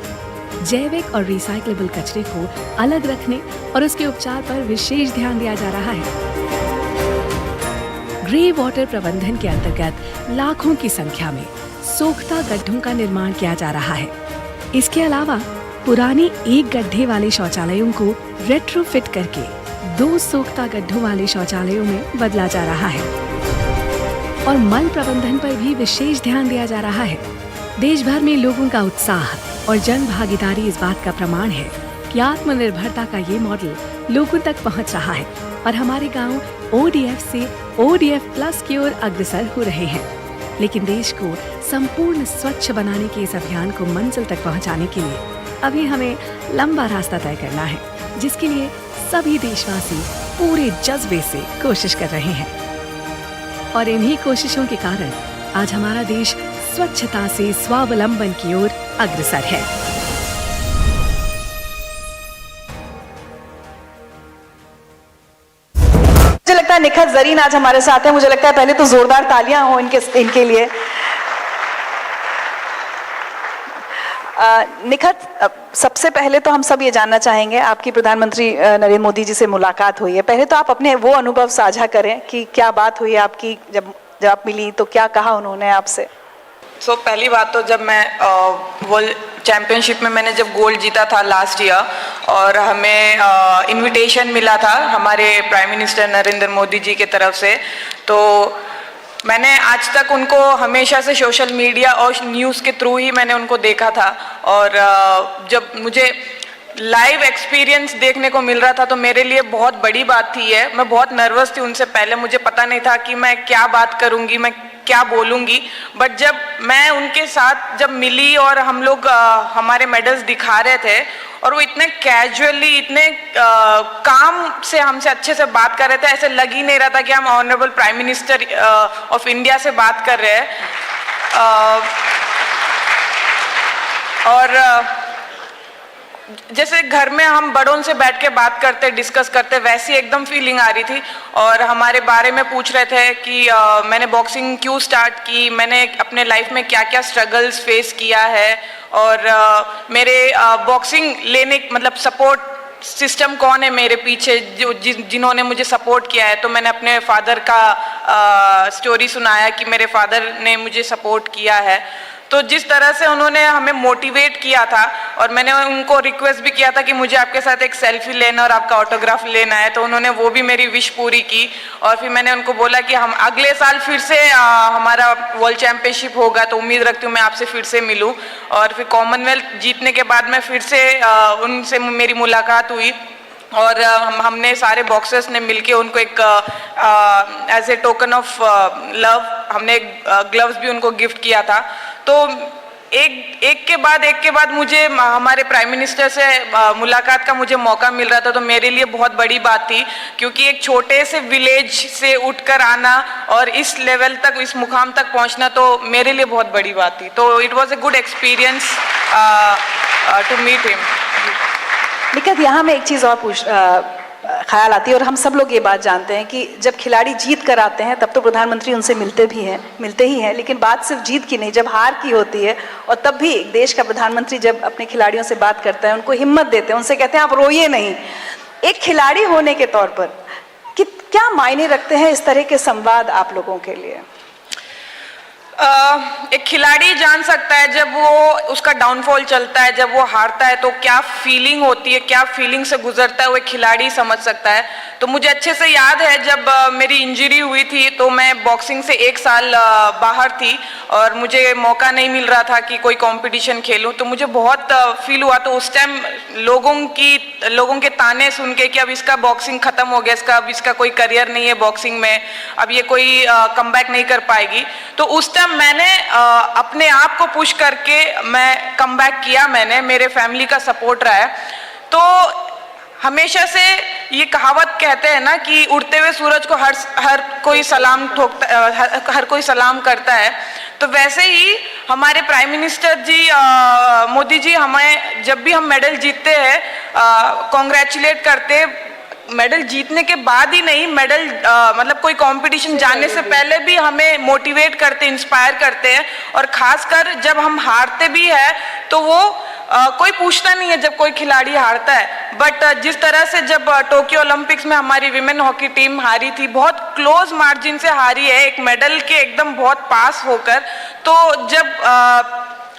जैविक और रिसाइक्लेबल कचरे को अलग रखने और उसके उपचार पर विशेष ध्यान दिया जा रहा है. ग्रे वाटर प्रबंधन के अंतर्गत लाखों की संख्या में सोख्ता गड्ढों का निर्माण किया जा रहा है। इसके अलावा पुराने एक गड्ढे वाले शौचालयों को रेट्रोफिट करके 2 सोख्ता गड्ढों वाले शौचालयों में बदला जा रहा है और मल प्रबंधन पर भी विशेष ध्यान दिया जा रहा है। देश भर में लोगों का उत्साह और जन भागीदारी इस बात का प्रमाण है कि आत्मनिर्भरता का ये मॉडल लोगों तक पहुंच रहा है और हमारे गांव ODF से ODF प्लस की ओर अग्रसर हो रहे हैं। लेकिन देश को संपूर्ण स्वच्छ बनाने के इस अभियान को मंजिल तक पहुंचाने के लिए अभी हमें लंबा रास्ता तय करना है, जिसके लिए सभी देशवासी पूरे जज्बे से कोशिश कर रहे हैं और इन्हीं कोशिशों के कारण आज हमारा देश स्वच्छता से स्वावलंबन की ओर अग्रसर है। मुझे लगता है निखत जरीन आज हमारे साथ हैं। मुझे लगता है पहले तो जोरदार तालियां हो इनके लिए। निखत, सबसे पहले तो हम सब ये जानना चाहेंगे, आपकी प्रधानमंत्री नरेंद्र मोदी जी से मुलाकात हुई है, पहले तो आप अपने वो अनुभव साझा करें कि क्या बात हुई आपकी, जब आप मिली तो क्या कहा उन्होंने आपसे? पहली बात तो जब मैं वर्ल्ड चैंपियनशिप में मैंने जब गोल्ड जीता था लास्ट ईयर और हमें इनविटेशन मिला था हमारे प्राइम मिनिस्टर नरेंद्र मोदी जी के तरफ से, तो मैंने आज तक उनको हमेशा से सोशल मीडिया और न्यूज़ के थ्रू ही मैंने उनको देखा था और जब मुझे लाइव एक्सपीरियंस देखने को मिल रहा था तो मेरे लिए बहुत बड़ी बात थी ये। मैं बहुत नर्वस थी उनसे पहले, मुझे पता नहीं था कि मैं क्या बात करूंगी, मैं क्या बोलूंगी, बट जब मैं उनके साथ जब मिली और हम लोग हमारे मेडल्स दिखा रहे थे और वो इतने कैजुअली, इतने काम से हमसे अच्छे से बात कर रहे थे, ऐसे लग ही नहीं रहा था कि हम honourable prime minister of India से बात कर रहे हैं। और जैसे घर में हम बड़ों से बैठ के बात करते, डिस्कस करते, वैसी एकदम फीलिंग आ रही थी और हमारे बारे में पूछ रहे थे कि मैंने बॉक्सिंग क्यों स्टार्ट की, मैंने अपने लाइफ में क्या क्या स्ट्रगल्स फेस किया है और मेरे बॉक्सिंग लेने मतलब सपोर्ट सिस्टम कौन है मेरे पीछे जिन्होंने मुझे सपोर्ट किया है। तो मैंने अपने फादर का स्टोरी सुनाया कि मेरे फादर ने मुझे सपोर्ट किया है। तो जिस तरह से उन्होंने हमें मोटिवेट किया था और मैंने उनको रिक्वेस्ट भी किया था कि मुझे आपके साथ एक सेल्फी लेना और आपका ऑटोग्राफ लेना है, तो उन्होंने वो भी मेरी विश पूरी की। और फिर मैंने उनको बोला कि हम अगले साल फिर से हमारा वर्ल्ड चैंपियनशिप होगा तो उम्मीद रखती हूँ मैं आपसे फिर से मिलूँ। और फिर कॉमनवेल्थ जीतने के बाद मैं फिर से उनसे मेरी मुलाकात हुई और हमने सारे बॉक्सर्स ने मिलके उनको एक as a token of love हमने ग्लव्स भी उनको गिफ्ट किया था। तो एक के बाद मुझे हमारे प्राइम मिनिस्टर से मुलाकात का मुझे मौका मिल रहा था, तो मेरे लिए बहुत बड़ी बात थी क्योंकि एक छोटे से विलेज से उठकर आना और इस लेवल तक, इस मुकाम तक पहुंचना तो मेरे लिए बहुत बड़ी बात थी। तो it was a good experience to meet him. Nikhat, यहाँ में एक चीज़ और ख्याल आती है और हम सब लोग ये बात जानते हैं कि जब खिलाड़ी जीत कर आते हैं तब तो प्रधानमंत्री उनसे मिलते ही हैं, लेकिन बात सिर्फ जीत की नहीं, जब हार की होती है और तब भी देश का प्रधानमंत्री जब अपने खिलाड़ियों से बात करता है, उनको हिम्मत देते हैं, उनसे कहते हैं आप रोइए नहीं। एक खिलाड़ी होने के तौर पर क्या मायने रखते हैं इस तरह के संवाद आप लोगों के लिए? एक खिलाड़ी जान सकता है जब वो उसका डाउनफॉल चलता है, जब वो हारता है तो क्या फीलिंग होती है, क्या फीलिंग से गुजरता है, वो एक खिलाड़ी समझ सकता है। तो मुझे अच्छे से याद है जब मेरी इंजरी हुई थी तो मैं बॉक्सिंग से 1 साल बाहर थी और मुझे मौका नहीं मिल रहा था कि कोई कंपटीशन खेलूं, तो मुझे बहुत फील हुआ। तो उस टाइम लोगों के ताने सुन के कि अब इसका बॉक्सिंग खत्म हो गया, अब इसका कोई करियर नहीं है बॉक्सिंग में, अब ये कोई कमबैक नहीं कर पाएगी, तो उस टाइम मैंने अपने आप को पुश करके मैं कमबैक किया। मैंने, मेरे फैमिली का सपोर्ट रहा है। तो हमेशा से ये कहावत कहते हैं ना कि उड़ते हुए सूरज को हर कोई सलाम ठोकता, हर कोई सलाम करता है। तो वैसे ही हमारे प्राइम मिनिस्टर जी मोदी जी हमें जब भी हम मेडल जीतते हैं कॉन्ग्रेचुलेट करते, मेडल जीतने के बाद ही नहीं, मेडल मतलब कोई कंपटीशन जाने से पहले भी हमें मोटिवेट करते, इंस्पायर करते हैं। और खासकर जब हम हारते भी हैं तो वो कोई पूछता नहीं है जब कोई खिलाड़ी हारता है, बट जिस तरह से जब टोक्यो ओलंपिक्स में हमारी विमेन हॉकी टीम हारी थी, बहुत क्लोज मार्जिन से हारी है, एक मेडल के एकदम बहुत पास होकर, तो जब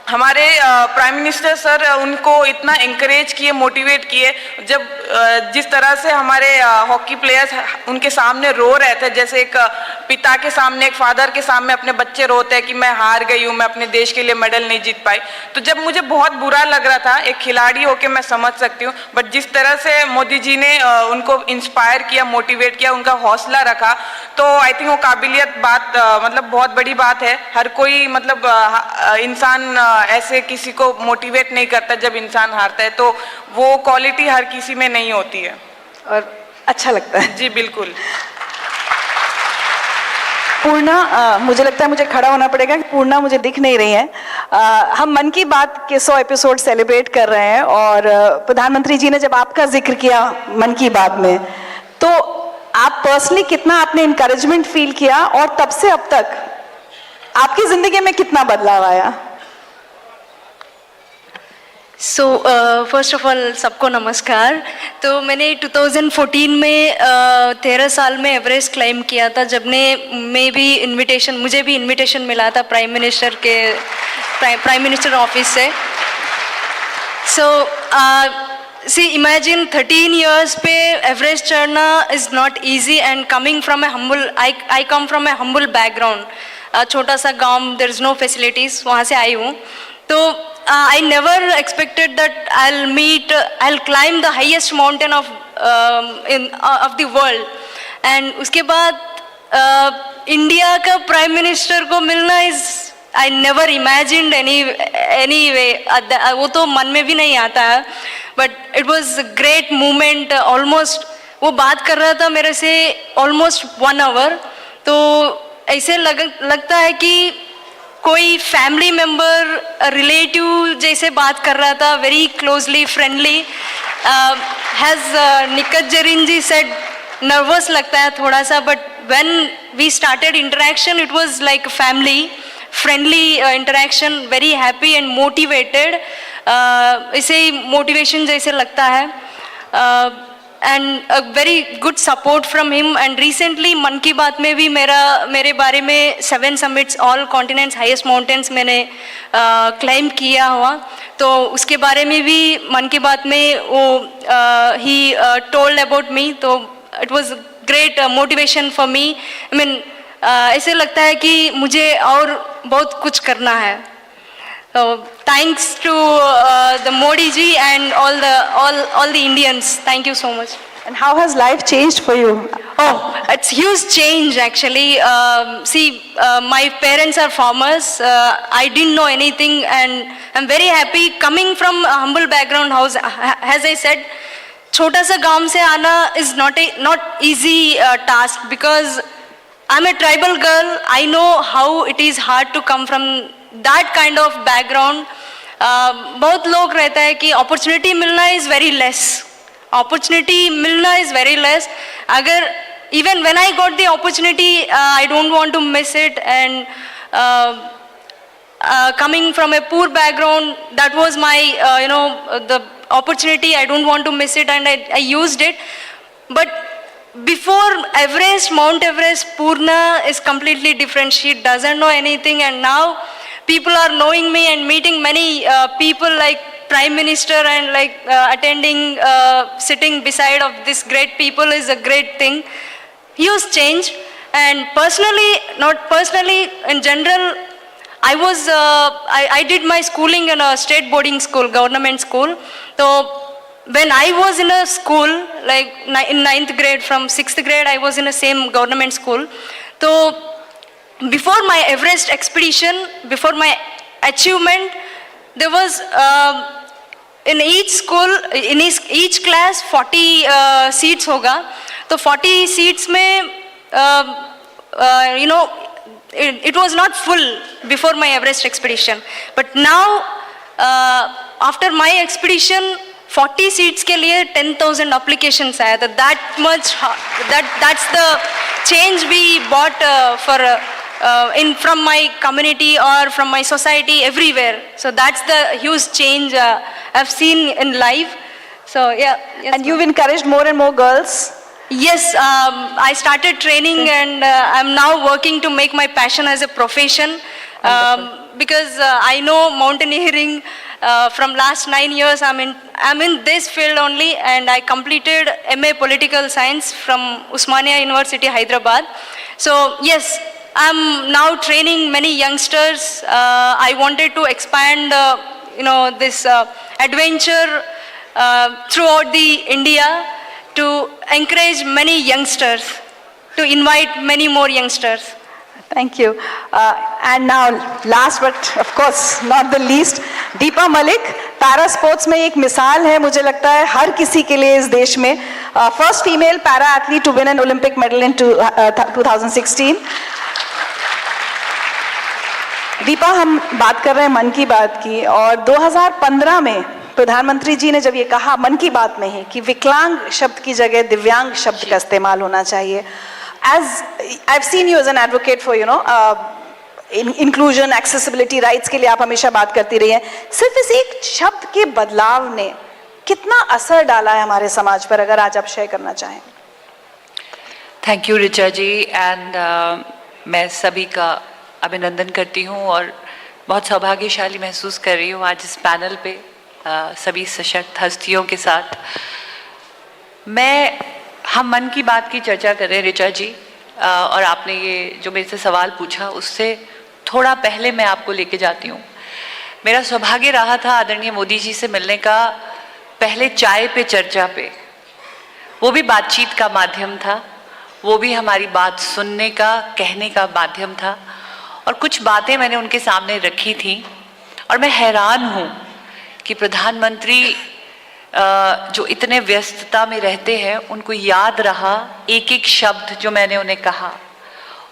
हमारे प्राइम मिनिस्टर सर उनको इतना इंकरेज किए, मोटिवेट किए, जब जिस तरह से हमारे हॉकी प्लेयर्स उनके सामने रो रहे थे, जैसे एक पिता के सामने, एक फादर के सामने अपने बच्चे रोते हैं कि मैं हार गई हूँ, मैं अपने देश के लिए मेडल नहीं जीत पाई, तो जब मुझे बहुत बुरा लग रहा था, एक खिलाड़ी होके मैं समझ सकती हूँ, बट जिस तरह से मोदी जी ने उनको इंस्पायर किया, मोटिवेट किया, उनका हौसला रखा, तो आई थिंक वो काबिलियत बात मतलब बहुत बड़ी बात है। हर कोई मतलब इंसान ऐसे किसी को मोटिवेट नहीं करता जब इंसान हारता है, तो वो क्वालिटी हर किसी में नहीं होती है और अच्छा लगता है। जी बिल्कुल। पूर्णा, मुझे लगता है मुझे खड़ा होना पड़ेगा कि पूर्णा मुझे दिख नहीं रही है। हम मन की बात के 100 एपिसोड सेलिब्रेट कर रहे हैं और प्रधानमंत्री जी ने जब आपका जिक्र किया मन की बात में, तो आप पर्सनली कितना आपने इनकरेजमेंट फील किया और तब से अब तक आपकी जिंदगी में कितना बदलाव आया? सो फर्स्ट ऑफ ऑल सबको नमस्कार। तो मैंने 2014 में 13 साल में एवरेस्ट क्लाइम किया था, जब मुझे भी इनविटेशन मिला था प्राइम मिनिस्टर ऑफिस से। सो सी इमेजिन 13 years पे एवरेस्ट चढ़ना is not easy, and coming from A humble, I come from A humble background, छोटा सा गांव, देयर इज़ नो फैसिलिटीज़, वहाँ से आई हूँ। तो I never expected that I'll climb the highest mountain of the world, and उसके बाद India का प्राइम मिनिस्टर को मिलना I never imagined any way, वो तो मन में भी नहीं आता है, but it was a great moment. Almost वो बात कर रहा था मेरे से almost 1 hour, तो ऐसे लगता है कि कोई फैमिली मेंबर, रिलेटिव जैसे बात कर रहा था, very closely friendly. Has Nikhat Zareen ji said, nervous लगता है थोड़ा सा, but when we started interaction it was like family friendly interaction, very happy and motivated, इसे मोटिवेशन जैसे लगता है, and a very good support from him. And recently Mann Ki बात में भी मेरे बारे में 7 summits, all continents, highest mountains मैंने क्लाइम किया हुआ, तो उसके बारे में भी मन की बात में वो ही टोल्ड अबाउट मी, तो it was great motivation for me. I mean ऐसे लगता है कि मुझे और बहुत कुछ करना है। So thanks to the Modi ji and all the Indians. Thank you so much. And how has life changed for you? Oh, it's huge change actually. See, my parents are farmers. I didn't know anything, and I'm very happy coming from a humble background house. As I said, छोटा सा गांव से आना is not easy task, because I'm a tribal girl. I know how it is hard to come from that kind of background. बहुत लोग रहता है कि opportunity मिलना is very less. Opportunity मिलना is very less. अगर even when I got the opportunity, I don't want to miss it. And coming from a poor background, that was my the opportunity. I don't want to miss it, and I used it. But before Everest, Mount Everest, Purna is completely different. She doesn't know anything, and now people are knowing me and meeting many people like Prime Minister, and like attending, sitting beside of this great people is a great thing. Huge change. And personally, not personally, in general, I did my schooling in a state boarding school, government school. So when I was in a school, like in 9th grade, from 6th grade, I was in the same government school. So before my Everest expedition, before my achievement, there was in each school, in each class 40 seats होगा, तो 40 seats में it was not full before my Everest expedition, but now after my expedition 40 seats के लिए 10,000 applications आया था. That's the change we bought for from my community or from my society, everywhere. So that's the huge change I've seen in life. So yeah. Yes, And you've encouraged more and more girls. Yes, I started training and I'm now working to make my passion as a profession. Because I know mountaineering from last 9 years. I'm in this field only, and I completed MA Political Science from Osmania University, Hyderabad. So yes, I'm now training many youngsters. I wanted to expand, this adventure throughout the India to encourage many youngsters, to invite many more youngsters. Thank you. And now, last but of course not the least, Deepa Malik para sports में एक मिसाल है, मुझे लगता है हर किसी के लिए इस देश में. First female para athlete to win an Olympic medal in 2016. Deepa, हम बात कर रहे हैं मन की बात की, और 2015 में प्रधानमंत्री जी ने जब ये कहा मन की बात में ही कि विकलांग शब्द की जगह दिव्यांग शब्द का इस्तेमाल होना चाहिए. As I've seen you as an advocate for inclusion, accessibility, rights के लिए आप हमेशा बात करती रही हैं. सिर्फ इस एक शब्द के बदलाव ने कितना असर डाला है हमारे समाज पर, अगर आज आप शेयर करना चाहें. Thank you Richa ji. And मैं सभी का अभिनंदन करती हूँ और बहुत सौभाग्यशाली महसूस कर रही हूँ आज इस पैनल पे सभी सशक्त हस्तियों के साथ. हम मन की बात की चर्चा कर रहे हैं ऋचा जी, और आपने ये जो मेरे से सवाल पूछा उससे थोड़ा पहले मैं आपको लेके जाती हूँ. मेरा सौभाग्य रहा था आदरणीय मोदी जी से मिलने का, पहले चाय पे चर्चा पे. वो भी बातचीत का माध्यम था, वो भी हमारी बात सुनने का, कहने का माध्यम था. और कुछ बातें मैंने उनके सामने रखी थी और मैं हैरान हूँ कि प्रधानमंत्री जो इतने व्यस्तता में रहते हैं उनको याद रहा एक एक शब्द जो मैंने उन्हें कहा.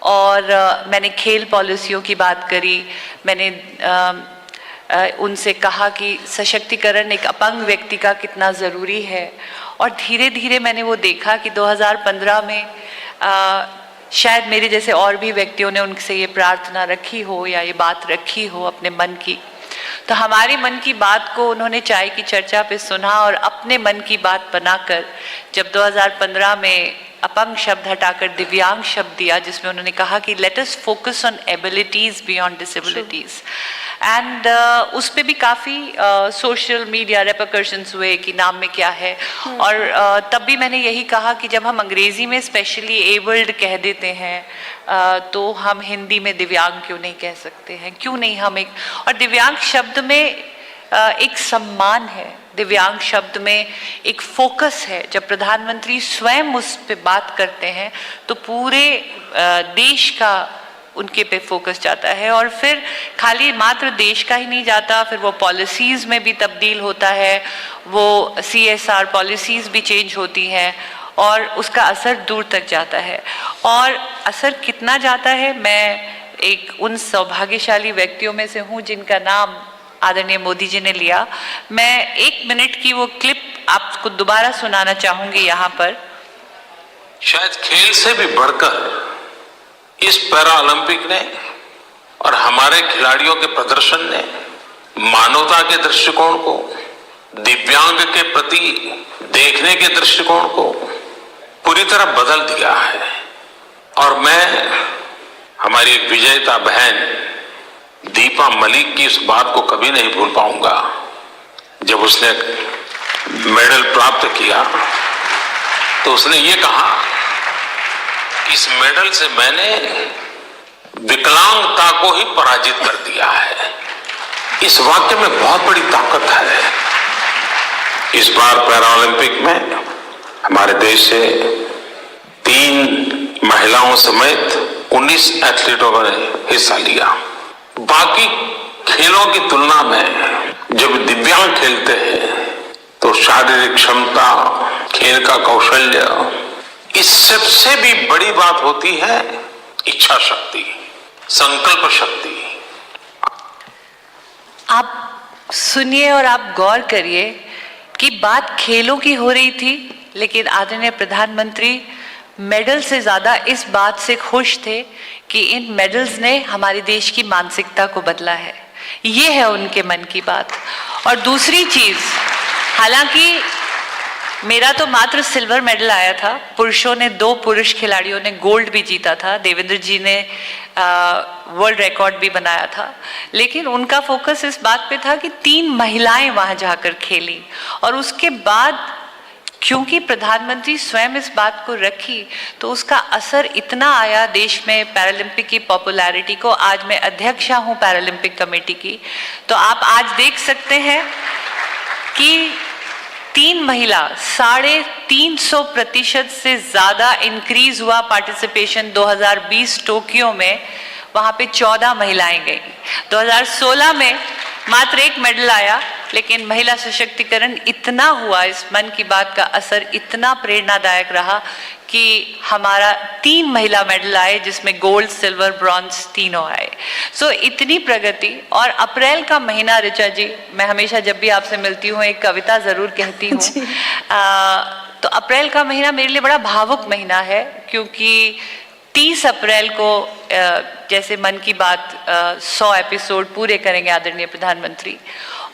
और मैंने खेल पॉलिसियों की बात करी, मैंने उनसे कहा कि सशक्तिकरण एक अपंग व्यक्ति का कितना ज़रूरी है. और धीरे धीरे मैंने वो देखा कि 2015 में शायद मेरे जैसे और भी व्यक्तियों ने उनसे ये प्रार्थना रखी हो या ये बात रखी हो अपने मन की. तो हमारे मन की बात को उन्होंने चाय की चर्चा पे सुना और अपने मन की बात बनाकर जब 2015 में अपंग शब्द हटाकर दिव्यांग शब्द दिया, जिसमें उन्होंने कहा कि let us focus on abilities beyond disabilities. And उस पे भी काफ़ी सोशल मीडिया रेपरकशंस हुए कि नाम में क्या है. और तब भी मैंने यही कहा कि जब हम अंग्रेज़ी में स्पेशली एबल्ड कह देते हैं तो हम हिंदी में दिव्यांग क्यों नहीं कह सकते हैं, क्यों नहीं हम एक. और दिव्यांग शब्द में एक सम्मान है, दिव्यांग शब्द में एक फोकस है. जब प्रधानमंत्री स्वयं उस पे बात करते हैं तो पूरे देश का उनके पे फोकस जाता है. और फिर खाली मात्र देश का ही नहीं जाता, फिर वो पॉलिसीज़ में भी तब्दील होता है, वो CSR पॉलिसीज़ भी चेंज होती हैं और उसका असर दूर तक जाता है. और असर कितना जाता है, मैं एक उन सौभाग्यशाली व्यक्तियों में से हूँ जिनका नाम आदरणीय मोदी जी ने लिया. मैं 1 मिनट की वो क्लिप आपको दोबारा सुनाना चाहूँगी यहाँ पर. शायद खेल से भी बढ़कर इस पैरा ओलंपिक ने और हमारे खिलाड़ियों के प्रदर्शन ने मानवता के दृष्टिकोण को, दिव्यांग के प्रति देखने के दृष्टिकोण को पूरी तरह बदल दिया है. और मैं हमारी एक विजेता बहन दीपा मलिक की इस बात को कभी नहीं भूल पाऊंगा. जब उसने मेडल प्राप्त किया तो उसने ये कहा, इस मेडल से मैंने विकलांगता को ही पराजित कर दिया है. इस वाक्य में बहुत बड़ी ताकत है. इस बार पैरा ओलंपिक में हमारे देश से 3 महिलाओं समेत 19 एथलीटों ने हिस्सा लिया. बाकी खेलों की तुलना में जब दिव्यांग खेलते हैं तो शारीरिक क्षमता, खेल का कौशल्य, इस सबसे भी बड़ी बात होती है इच्छा शक्ति, संकल्प शक्ति. आप सुनिए और आप गौर करिए कि बात खेलों की हो रही थी, लेकिन आदरणीय प्रधानमंत्री मेडल से ज़्यादा इस बात से खुश थे कि इन मेडल्स ने हमारे देश की मानसिकता को बदला है। ये है उनके मन की बात। और दूसरी चीज़, हालांकि मेरा तो मात्र सिल्वर मेडल आया था, पुरुषों ने 2 पुरुष खिलाड़ियों ने गोल्ड भी जीता था, देवेंद्र जी ने वर्ल्ड रिकॉर्ड भी बनाया था, लेकिन उनका फोकस इस बात पे था कि 3 महिलाएं वहां जाकर खेली। और उसके बाद क्योंकि प्रधानमंत्री स्वयं इस बात को रखी तो उसका असर इतना आया देश में पैरालंपिक की पॉपुलैरिटी को। आज मैं अध्यक्षा हूं पैरालंपिक कमेटी की, तो आप आज देख सकते हैं कि 3 महिला 350% से ज़्यादा इंक्रीज हुआ पार्टिसिपेशन 2020 टोक्यो में, वहाँ पे 14 महिलाएं गई। 2016 में मात्र 1 मेडल आया, लेकिन महिला सशक्तिकरण इतना हुआ, इस मन की बात का असर इतना प्रेरणादायक रहा कि हमारा 3 महिला मेडल आए, जिसमें गोल्ड, सिल्वर, ब्रॉन्ज तीनों आए। सो इतनी प्रगति। और अप्रैल का महीना, ऋचा जी, मैं हमेशा जब भी आपसे मिलती हूँ एक कविता ज़रूर कहती हूँ। तो अप्रैल का महीना मेरे लिए बड़ा भावुक महीना है, क्योंकि 30 अप्रैल को जैसे मन की बात 100 एपिसोड पूरे करेंगे आदरणीय प्रधानमंत्री,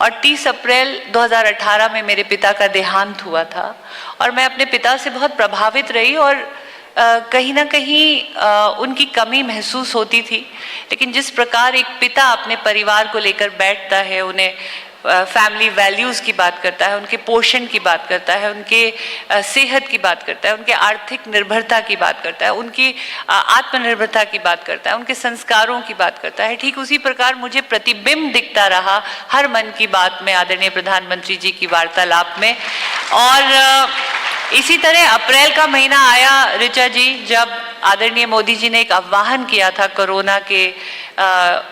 और 30 अप्रैल 2018 में मेरे पिता का देहांत हुआ था। और मैं अपने पिता से बहुत प्रभावित रही और कहीं ना कहीं उनकी कमी महसूस होती थी। लेकिन जिस प्रकार एक पिता अपने परिवार को लेकर बैठता है, उन्हें फैमिली वैल्यूज़ की बात करता है, उनके पोषण की बात करता है, उनके सेहत की बात करता है, उनके आर्थिक निर्भरता की बात करता है, उनकी आत्मनिर्भरता की बात करता है, उनके संस्कारों की बात करता है, ठीक उसी प्रकार मुझे प्रतिबिंब दिखता रहा हर मन की बात में आदरणीय प्रधानमंत्री जी की वार्तालाप में। और इसी तरह अप्रैल का महीना आया, ऋचा जी, जब आदरणीय मोदी जी ने एक आह्वान किया था कोरोना के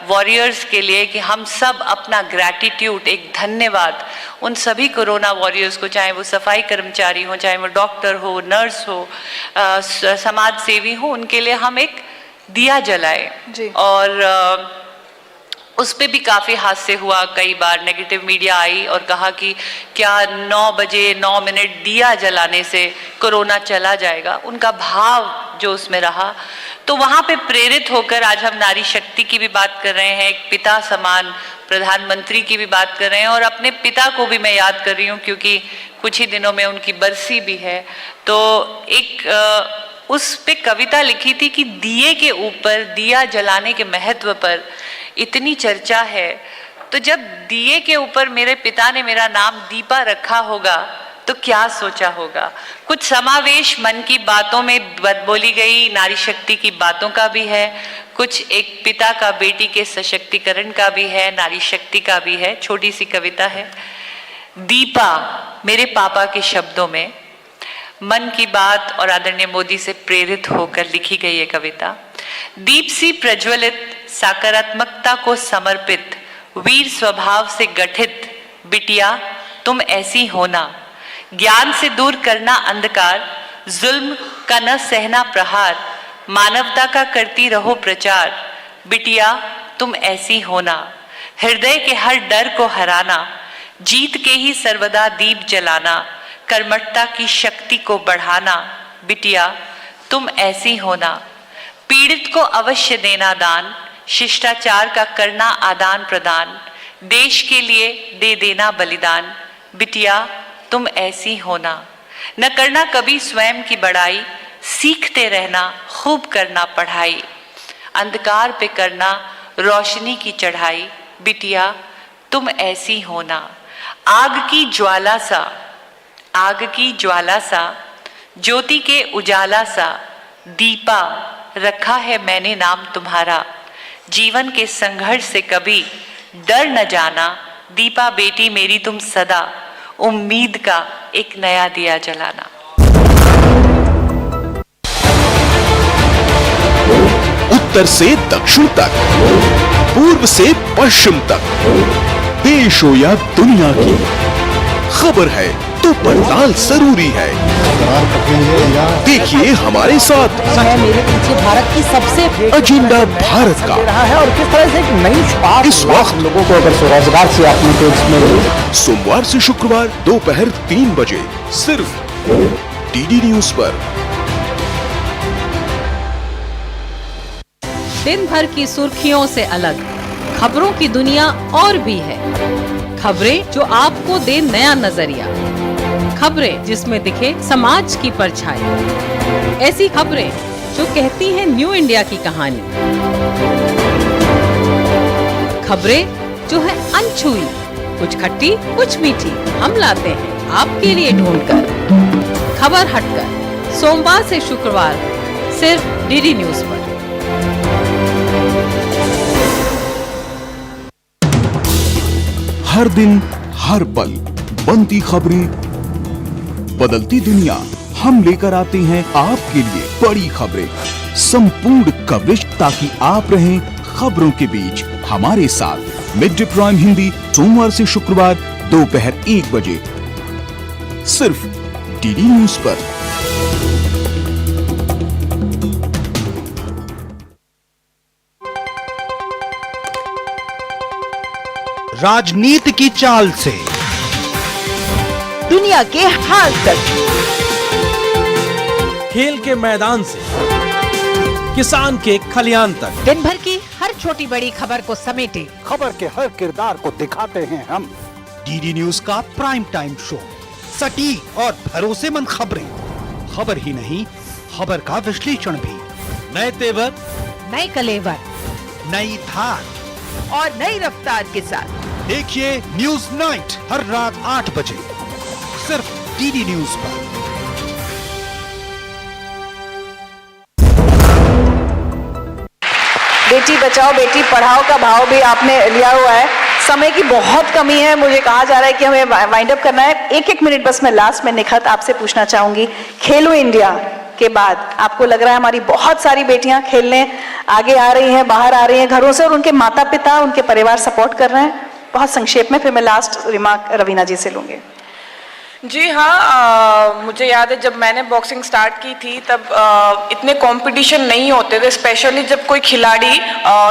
वॉरियर्स के लिए कि हम सब अपना ग्रैटिट्यूड, एक धन्यवाद उन सभी कोरोना वॉरियर्स को, चाहे वो सफाई कर्मचारी हो, चाहे वो डॉक्टर हो, नर्स हो, समाज सेवी हो, उनके लिए हम एक दिया जलाए। और उस पर भी काफ़ी हादसे हुआ, कई बार नेगेटिव मीडिया आई और कहा कि क्या 9 बजे 9 मिनट दिया जलाने से कोरोना चला जाएगा। उनका भाव जो उसमें रहा, तो वहाँ पे प्रेरित होकर आज हम नारी शक्ति की भी बात कर रहे हैं, एक पिता समान प्रधानमंत्री की भी बात कर रहे हैं, और अपने पिता को भी मैं याद कर रही हूँ क्योंकि कुछ ही दिनों में उनकी बरसी भी है। तो एक उस पे कविता लिखी थी कि दिए के ऊपर, दिया जलाने के महत्व पर इतनी चर्चा है, तो जब दिए के ऊपर मेरे पिता ने मेरा नाम दीपा रखा होगा तो क्या सोचा होगा। कुछ समावेश मन की बातों में बोली गई नारी शक्ति की बातों का भी है, कुछ एक पिता का बेटी के सशक्तिकरण का भी है, नारी शक्ति का भी है। छोटी सी कविता है। दीपा मेरे पापा के शब्दों में, मन की बात और आदरणीय मोदी से प्रेरित होकर लिखी गई ये कविता। दीप सी प्रज्वलित, सकारात्मकता को समर्पित, वीर स्वभाव से गठित बिटिया तुम ऐसी होना, ज्ञान से दूर करना अंधकार, जुल्म का न सहना प्रहार, मानवता का करती रहो प्रचार, बिटिया तुम ऐसी होना, हृदय के हर डर को हराना, जीत के ही सर्वदा दीप जलाना, कर्मठता की शक्ति को बढ़ाना, बिटिया तुम ऐसी होना, पीड़ित को अवश्य देना दान, शिष्टाचार का करना आदान प्रदान, देश के लिए दे देना बलिदान, बिटिया तुम ऐसी होना, न करना कभी स्वयं की बड़ाई, सीखते रहना खूब करना पढ़ाई, अंधकार पे करना रोशनी की चढ़ाई, बिटिया तुम ऐसी होना, आग की ज्वाला सा, आग की ज्वाला सा, ज्योति के उजाला सा, दीपा रखा है मैंने नाम तुम्हारा, जीवन के संघर्ष से कभी डर न जाना, दीपा बेटी मेरी तुम सदा, उम्मीद का एक नया दिया जलाना। उत्तर से दक्षिण तक, पूर्व से पश्चिम तक, देश हो या दुनिया की खबर है तो पड़ताल जरूरी है। देखिए हमारे साथ मेरे पीछे भारत की सबसे एजेंडा भारत का रहा है और किस तरह से एक नई शुरुआत इस वक्त लोगों को अगर स्वरोजगार से आपने तो इसमें सोमवार से शुक्रवार दोपहर 3 बजे सिर्फ डीडी न्यूज पर। दिन भर की सुर्खियों से अलग खबरों की दुनिया और भी है। खबरें जो आपको दे नया नजरिया, खबरें जिसमें दिखे समाज की परछाई, ऐसी खबरें जो कहती हैं न्यू इंडिया की कहानी। खबरें जो है अनछुई, कुछ खट्टी कुछ मीठी, हम लाते हैं आपके लिए ढूंढकर। खबर हटकर सोमवार से शुक्रवार सिर्फ डीडी न्यूज पर। हर दिन हर पल बनती खबरें, बदलती दुनिया, हम लेकर आते हैं आपके लिए बड़ी खबरें, संपूर्ण कवरेज ताकि आप रहें खबरों के बीच हमारे साथ। मिड डे प्राइम हिंदी सोमवार से शुक्रवार दोपहर 1 बजे सिर्फ डीडी न्यूज पर। राजनीति की चाल से दुनिया के हाल तक, खेल के मैदान से किसान के खलियान तक, दिन भर की हर छोटी बड़ी खबर को समेटे खबर के हर किरदार को दिखाते हैं हम। डीडी न्यूज का प्राइम टाइम शो, सटीक और भरोसेमंद खबरें, खबर ही नहीं खबर का विश्लेषण भी, नए तेवर, नए कलेवर, नई धार और नई रफ्तार के साथ देखिए न्यूज नाइट हर रात 8 बजे सिर्फ डीडी न्यूज पर। बेटी बचाओ बेटी पढ़ाओ का भाव भी आपने लिया हुआ है। समय की बहुत कमी है, मुझे कहा जा रहा है कि हमें वाइंड अप करना है। एक मिनट बस मैं लास्ट में निखत आपसे पूछना चाहूंगी, खेलो इंडिया के बाद आपको लग रहा है हमारी बहुत सारी बेटियां खेलने आगे आ रही हैं, बाहर आ रही हैं घरों से, और उनके माता पिता उनके परिवार सपोर्ट कर रहे हैं? बहुत संक्षेप में, फिर मैं लास्ट रिमार्क रवीना जी से लूंगी। जी हाँ, मुझे याद है जब मैंने बॉक्सिंग स्टार्ट की थी तब इतने कंपटीशन नहीं होते थे, स्पेशली जब कोई खिलाड़ी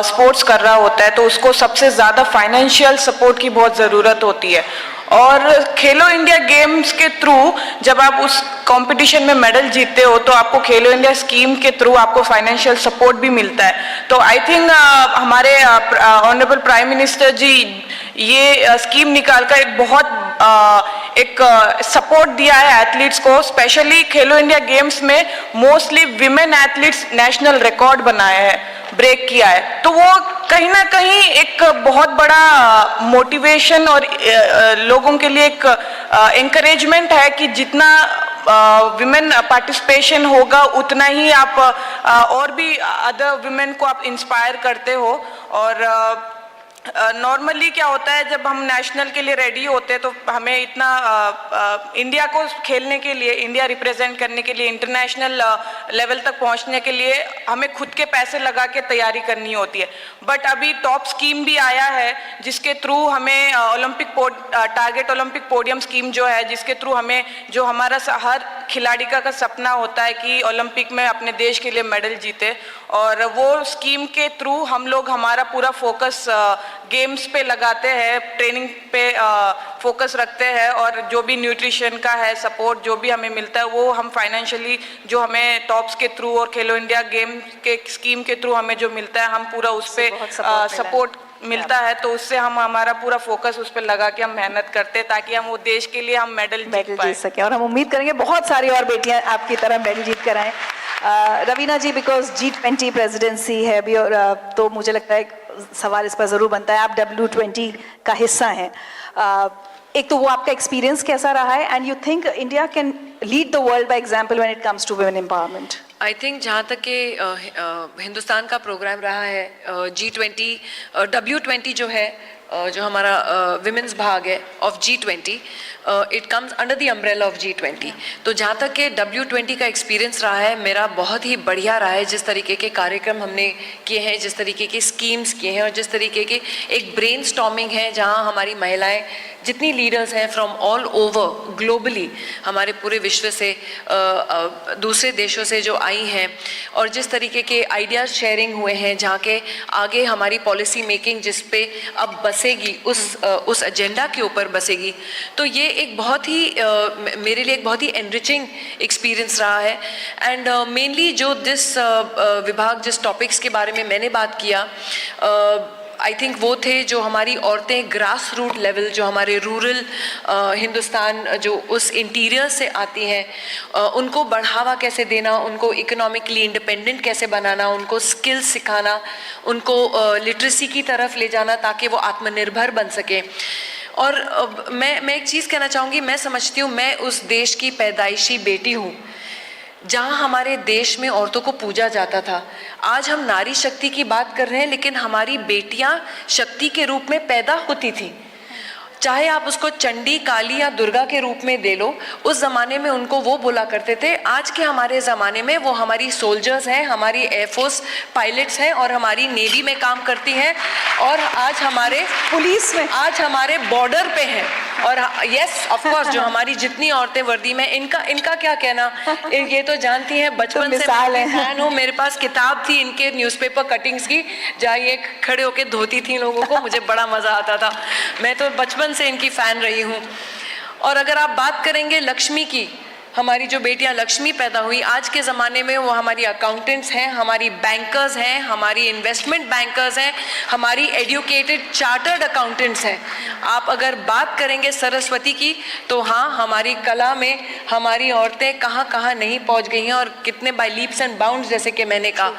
स्पोर्ट्स कर रहा होता है तो उसको सबसे ज़्यादा फाइनेंशियल सपोर्ट की बहुत ज़रूरत होती है। और खेलो इंडिया गेम्स के थ्रू जब आप उस कंपटीशन में मेडल जीतते हो तो आपको खेलो इंडिया स्कीम के थ्रू आपको फाइनेंशियल सपोर्ट भी मिलता है। तो आई थिंक हमारे ऑनरेबल प्राइम मिनिस्टर जी ये स्कीम निकालकर एक बहुत सपोर्ट दिया है एथलीट्स को। स्पेशली खेलो इंडिया गेम्स में mostly women athletes national record बनाया है, ब्रेक किया है, तो वो कहीं ना कहीं एक बहुत बड़ा मोटिवेशन और लोगों के लिए एक एनकरेजमेंट है कि जितना विमेन पार्टिसिपेशन होगा उतना ही आप और भी अदर विमेन को आप इंस्पायर करते हो। और नॉर्मली क्या होता है जब हम नेशनल के लिए रेडी होते हैं तो हमें इतना इंडिया को खेलने के लिए, इंडिया रिप्रेजेंट करने के लिए, इंटरनेशनल लेवल तक पहुंचने के लिए हमें खुद के पैसे लगा के तैयारी करनी होती है। बट अभी टॉप स्कीम भी आया है जिसके थ्रू हमें टारगेट ओलंपिक पोडियम स्कीम जो है, जिसके थ्रू हमें जो हमारा हर खिलाड़ी का सपना होता है कि ओलंपिक में अपने देश के लिए मेडल जीते, और वो स्कीम के थ्रू हम लोग हमारा पूरा फोकस गेम्स पे लगाते हैं, ट्रेनिंग पे फोकस रखते हैं, और जो भी न्यूट्रिशन का है सपोर्ट जो भी हमें मिलता है वो हम फाइनेंशियली जो हमें टॉप्स के थ्रू और खेलो इंडिया गेम के स्कीम के थ्रू हमें जो मिलता है हम पूरा उस पर सपोर्ट मिलता है। तो उससे हम हमारा पूरा फोकस उस पर लगा के हम मेहनत करते हैं ताकि हम वो देश के लिए हम मेडल जीत सके, और हम उम्मीद करेंगे बहुत सारी और बेटियां आपकी तरह मेडल जीत कर आएं। रवीना जी, बिकॉज G20 प्रेसिडेंसी है अभी, और तो मुझे लगता है सवाल इस पर जरूर बनता है, आप W20 का हिस्सा हैं, एक तो वो आपका एक्सपीरियंस कैसा रहा है, and you think India can lead the world by example when it comes to women empowerment? I think जहाँ तक कि हिंदुस्तान का प्रोग्राम रहा है G20 W20 जो है, जो हमारा विमेंस भाग है of G20, it comes under the umbrella of G20। तो जहाँ तक कि W20 का एक्सपीरियंस रहा है मेरा बहुत ही बढ़िया रहा है। जिस तरीके के कार्यक्रम हमने किए हैं, जिस तरीके के स्कीम्स किए हैं, और जिस तरीके के एक ब्रेन स्टॉर्मिंग है जहाँ हमारी महिलाएं जितनी लीडर्स हैं फ्रॉम ऑल ओवर ग्लोबली, हमारे पूरे विश्व से दूसरे देशों से जो आई हैं, और जिस तरीके के आइडियाज़ शेयरिंग हुए हैं, जहाँ के आगे हमारी पॉलिसी मेकिंग जिस पे अब बसे बसेगी, उस एजेंडा के ऊपर बसेगी, तो ये एक बहुत ही मेरे लिए एक बहुत ही एनरिचिंग एक्सपीरियंस रहा है। एंड मेनली जो विभाग जिस टॉपिक्स के बारे में मैंने बात किया, आई थिंक वो थे जो हमारी औरतें ग्रास रूट लेवल, जो हमारे रूरल हिंदुस्तान जो उस इंटीरियर से आती हैं, उनको बढ़ावा कैसे देना, उनको इकोनॉमिकली इंडिपेंडेंट कैसे बनाना, उनको स्किल्स सिखाना, उनको लिटरेसी की तरफ ले जाना ताकि वो आत्मनिर्भर बन सके। और मैं एक चीज़ कहना चाहूँगी, मैं समझती हूँ मैं उस देश की पैदाइशी बेटी हूँ जहाँ हमारे देश में औरतों को पूजा जाता था। आज हम नारी शक्ति की बात कर रहे हैं, लेकिन हमारी बेटियाँ शक्ति के रूप में पैदा होती थी। चाहे आप उसको चंडी, काली या दुर्गा के रूप में दे लो, उस ज़माने में उनको वो बोला करते थे। आज के हमारे ज़माने में वो हमारी सोल्जर्स हैं, हमारी एयरफोर्स पायलट्स हैं और हमारी नेवी में काम करती हैं, और आज हमारे पुलिस में, आज हमारे बॉर्डर पे हैं। और यस ऑफ कोर्स जो हमारी जितनी औरतें वर्दी में, इनका क्या कहना, ये तो जानती हैं, बचपन से मैं फैन हूँ। मेरे पास किताब थी इनके न्यूज़पेपर कटिंग्स की, जहाँ ये खड़े होके धोती थी लोगों को, मुझे बड़ा मज़ा आता था। मैं तो बचपन से इनकी फ़ैन रही हूँ। और अगर आप बात करेंगे लक्ष्मी की, हमारी जो बेटियां लक्ष्मी पैदा हुई आज के ज़माने में, वो हमारी अकाउंटेंट्स हैं, हमारी बैंकर्स हैं, हमारी इन्वेस्टमेंट बैंकर्स हैं, हमारी एजुकेटेड चार्टर्ड अकाउंटेंट्स हैं। आप अगर बात करेंगे सरस्वती की, तो हाँ, हमारी कला में हमारी औरतें कहाँ कहाँ नहीं पहुँच गई हैं, और कितने बाय लीप्स एंड बाउंड्स, जैसे कि मैंने कहा।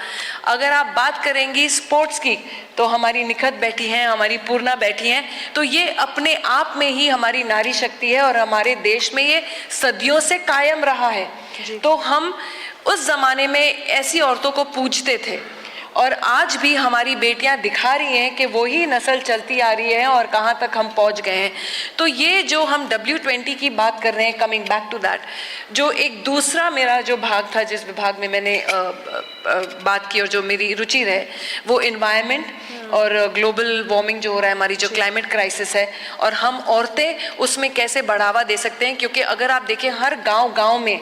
अगर आप बात करेंगी स्पोर्ट्स की, तो हमारी निखत बैठी हैं, हमारी पूर्णा बैठी हैं। तो ये अपने आप में ही हमारी नारी शक्ति है, और हमारे देश में ये सदियों से कायम रहा है। तो हम उस ज़माने में ऐसी औरतों को पूजते थे, और आज भी हमारी बेटियां दिखा रही हैं कि वही नस्ल चलती आ रही है और कहाँ तक हम पहुँच गए हैं। तो ये जो हम W20 की बात कर रहे हैं, कमिंग बैक टू दैट, जो एक दूसरा मेरा जो भाग था, जिस विभाग में मैंने बात की और जो मेरी रुचि रहे, वो इन्वायरमेंट और ग्लोबल वार्मिंग जो हो रहा है, हमारी जो क्लाइमेट क्राइसिस है, और हम औरतें उसमें कैसे बढ़ावा दे सकते हैं। क्योंकि अगर आप देखें, हर गांव में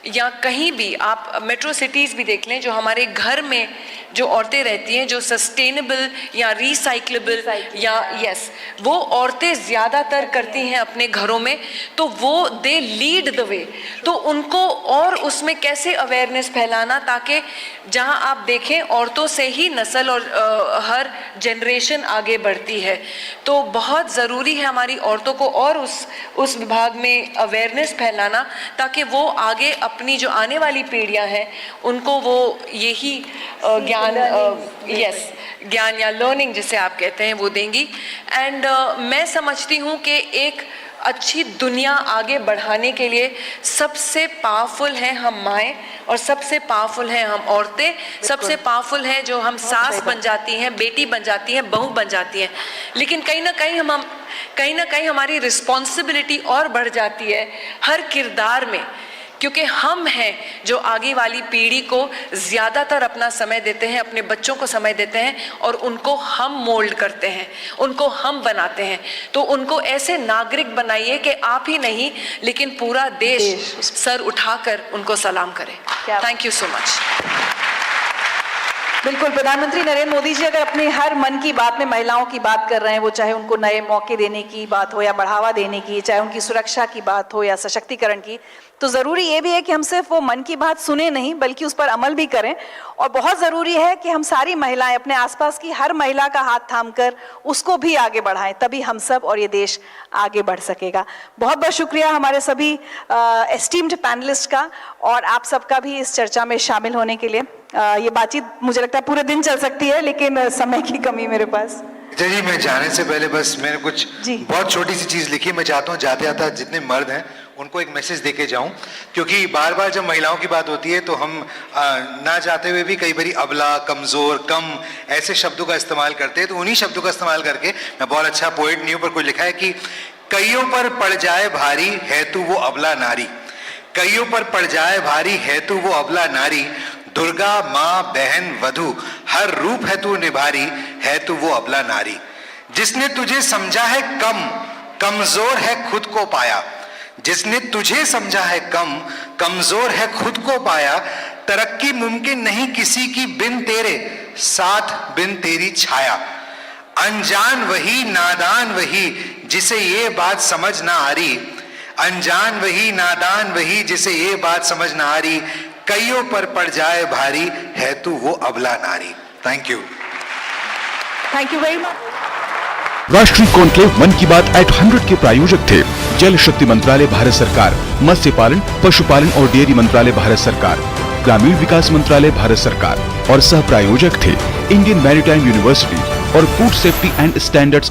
या कहीं भी, आप मेट्रो सिटीज़ भी देख लें, जो हमारे घर में जो औरतें रहती हैं, जो सस्टेनेबल या रिसाइक्लेबल या यस, वो औरतें ज़्यादातर करती हैं अपने घरों में, तो वो दे लीड द वे। तो उनको और उसमें कैसे अवेयरनेस फैलाना, ताकि जहां आप देखें औरतों से ही नस्ल और हर जनरेशन आगे बढ़ती है। तो बहुत ज़रूरी है हमारी औरतों को और उस विभाग में अवेयरनेस फैलाना, ताकि वो आगे अपनी जो आने वाली पीढ़ियां हैं उनको वो यही ज्ञान या लर्निंग जिसे आप कहते हैं वो देंगी। एंड मैं समझती हूँ कि एक अच्छी दुनिया आगे बढ़ाने के लिए सबसे पावरफुल हैं हम माएँ, और सबसे पावरफुल हैं हम औरतें, सबसे पावरफुल हैं जो हम सास बन जाती हैं, बेटी बन जाती हैं, बहू बन जाती हैं। लेकिन कहीं ना कहीं हमारी रिस्पॉन्सिबिलिटी और बढ़ जाती है हर किरदार में, क्योंकि हम हैं जो आगे वाली पीढ़ी को ज़्यादातर अपना समय देते हैं, अपने बच्चों को समय देते हैं, और उनको हम मोल्ड करते हैं, उनको हम बनाते हैं। तो उनको ऐसे नागरिक बनाइए कि आप ही नहीं, लेकिन पूरा देश सर उठाकर उनको सलाम करे। Thank you so much. बिल्कुल, प्रधानमंत्री नरेंद्र मोदी जी अगर अपने हर मन की बात में महिलाओं की बात कर रहे हैं, वो चाहे उनको नए मौके देने की बात हो या बढ़ावा देने की, चाहे उनकी सुरक्षा की बात हो या सशक्तिकरण की, तो ज़रूरी ये भी है कि हम सिर्फ वो मन की बात सुने नहीं, बल्कि उस पर अमल भी करें। और बहुत ज़रूरी है कि हम सारी महिलाएं अपने आसपास की हर महिला का हाथ थामकर उसको भी आगे बढ़ाएं, तभी हम सब और ये देश आगे बढ़ सकेगा। बहुत बहुत शुक्रिया हमारे सभी एस्टीम्ड पैनलिस्ट का, और आप सबका भी इस चर्चा में शामिल होने के लिए। ये बातचीत मुझे लगता है पूरे दिन चल सकती है, लेकिन समय की कमी मेरे पास। जी, मैं जाने से पहले बस मैंने कुछ बहुत छोटी सी चीज़ लिखी। मैं चाहता हूँ जाते जाते जितने मर्द हैं उनको एक मैसेज देके जाऊं, क्योंकि बार बार जब महिलाओं की बात होती है तो हम ना चाहते हुए भी कई बारी अबला, कमज़ोर, कम ऐसे शब्दों का इस्तेमाल करते हैं। तो उन्हीं शब्दों का इस्तेमाल करके, मैं बहुत अच्छा पोएट नहीं हूं, पर कुछ लिखा है कि कईयों पर पड़ जाए भारी है तू वो अबला नारी, कईयों पर पड़ जाए भारी है तू वो अबला नारी, दुर्गा माँ बहन वधू हर रूप है तू निभारी, है तू वो अबला नारी। जिसने तुझे समझा है कम, कमजोर है खुद को पाया, जिसने तुझे समझा है कम, कमजोर है खुद को पाया, तरक्की मुमकिन नहीं किसी की बिन तेरे साथ, बिन तेरी छाया। अनजान वही नादान वही जिसे ये बात समझ ना आ रही, अनजान वही नादान वही जिसे ये बात समझ ना आ रही, कईयों पर पड़ जाए भारी है तू वो अबला नारी। Thank you. Thank you very much. राष्ट्रीय कॉन्क्लेव मन की बात एट 100 के प्रायोजक थे जल शक्ति मंत्रालय भारत सरकार, मत्स्य पालन पशुपालन और डेयरी मंत्रालय भारत सरकार, ग्रामीण विकास मंत्रालय भारत सरकार और सह प्रायोजक थे इंडियन मैरीटाइम यूनिवर्सिटी और फूड सेफ्टी एंड स्टैंडर्ड्स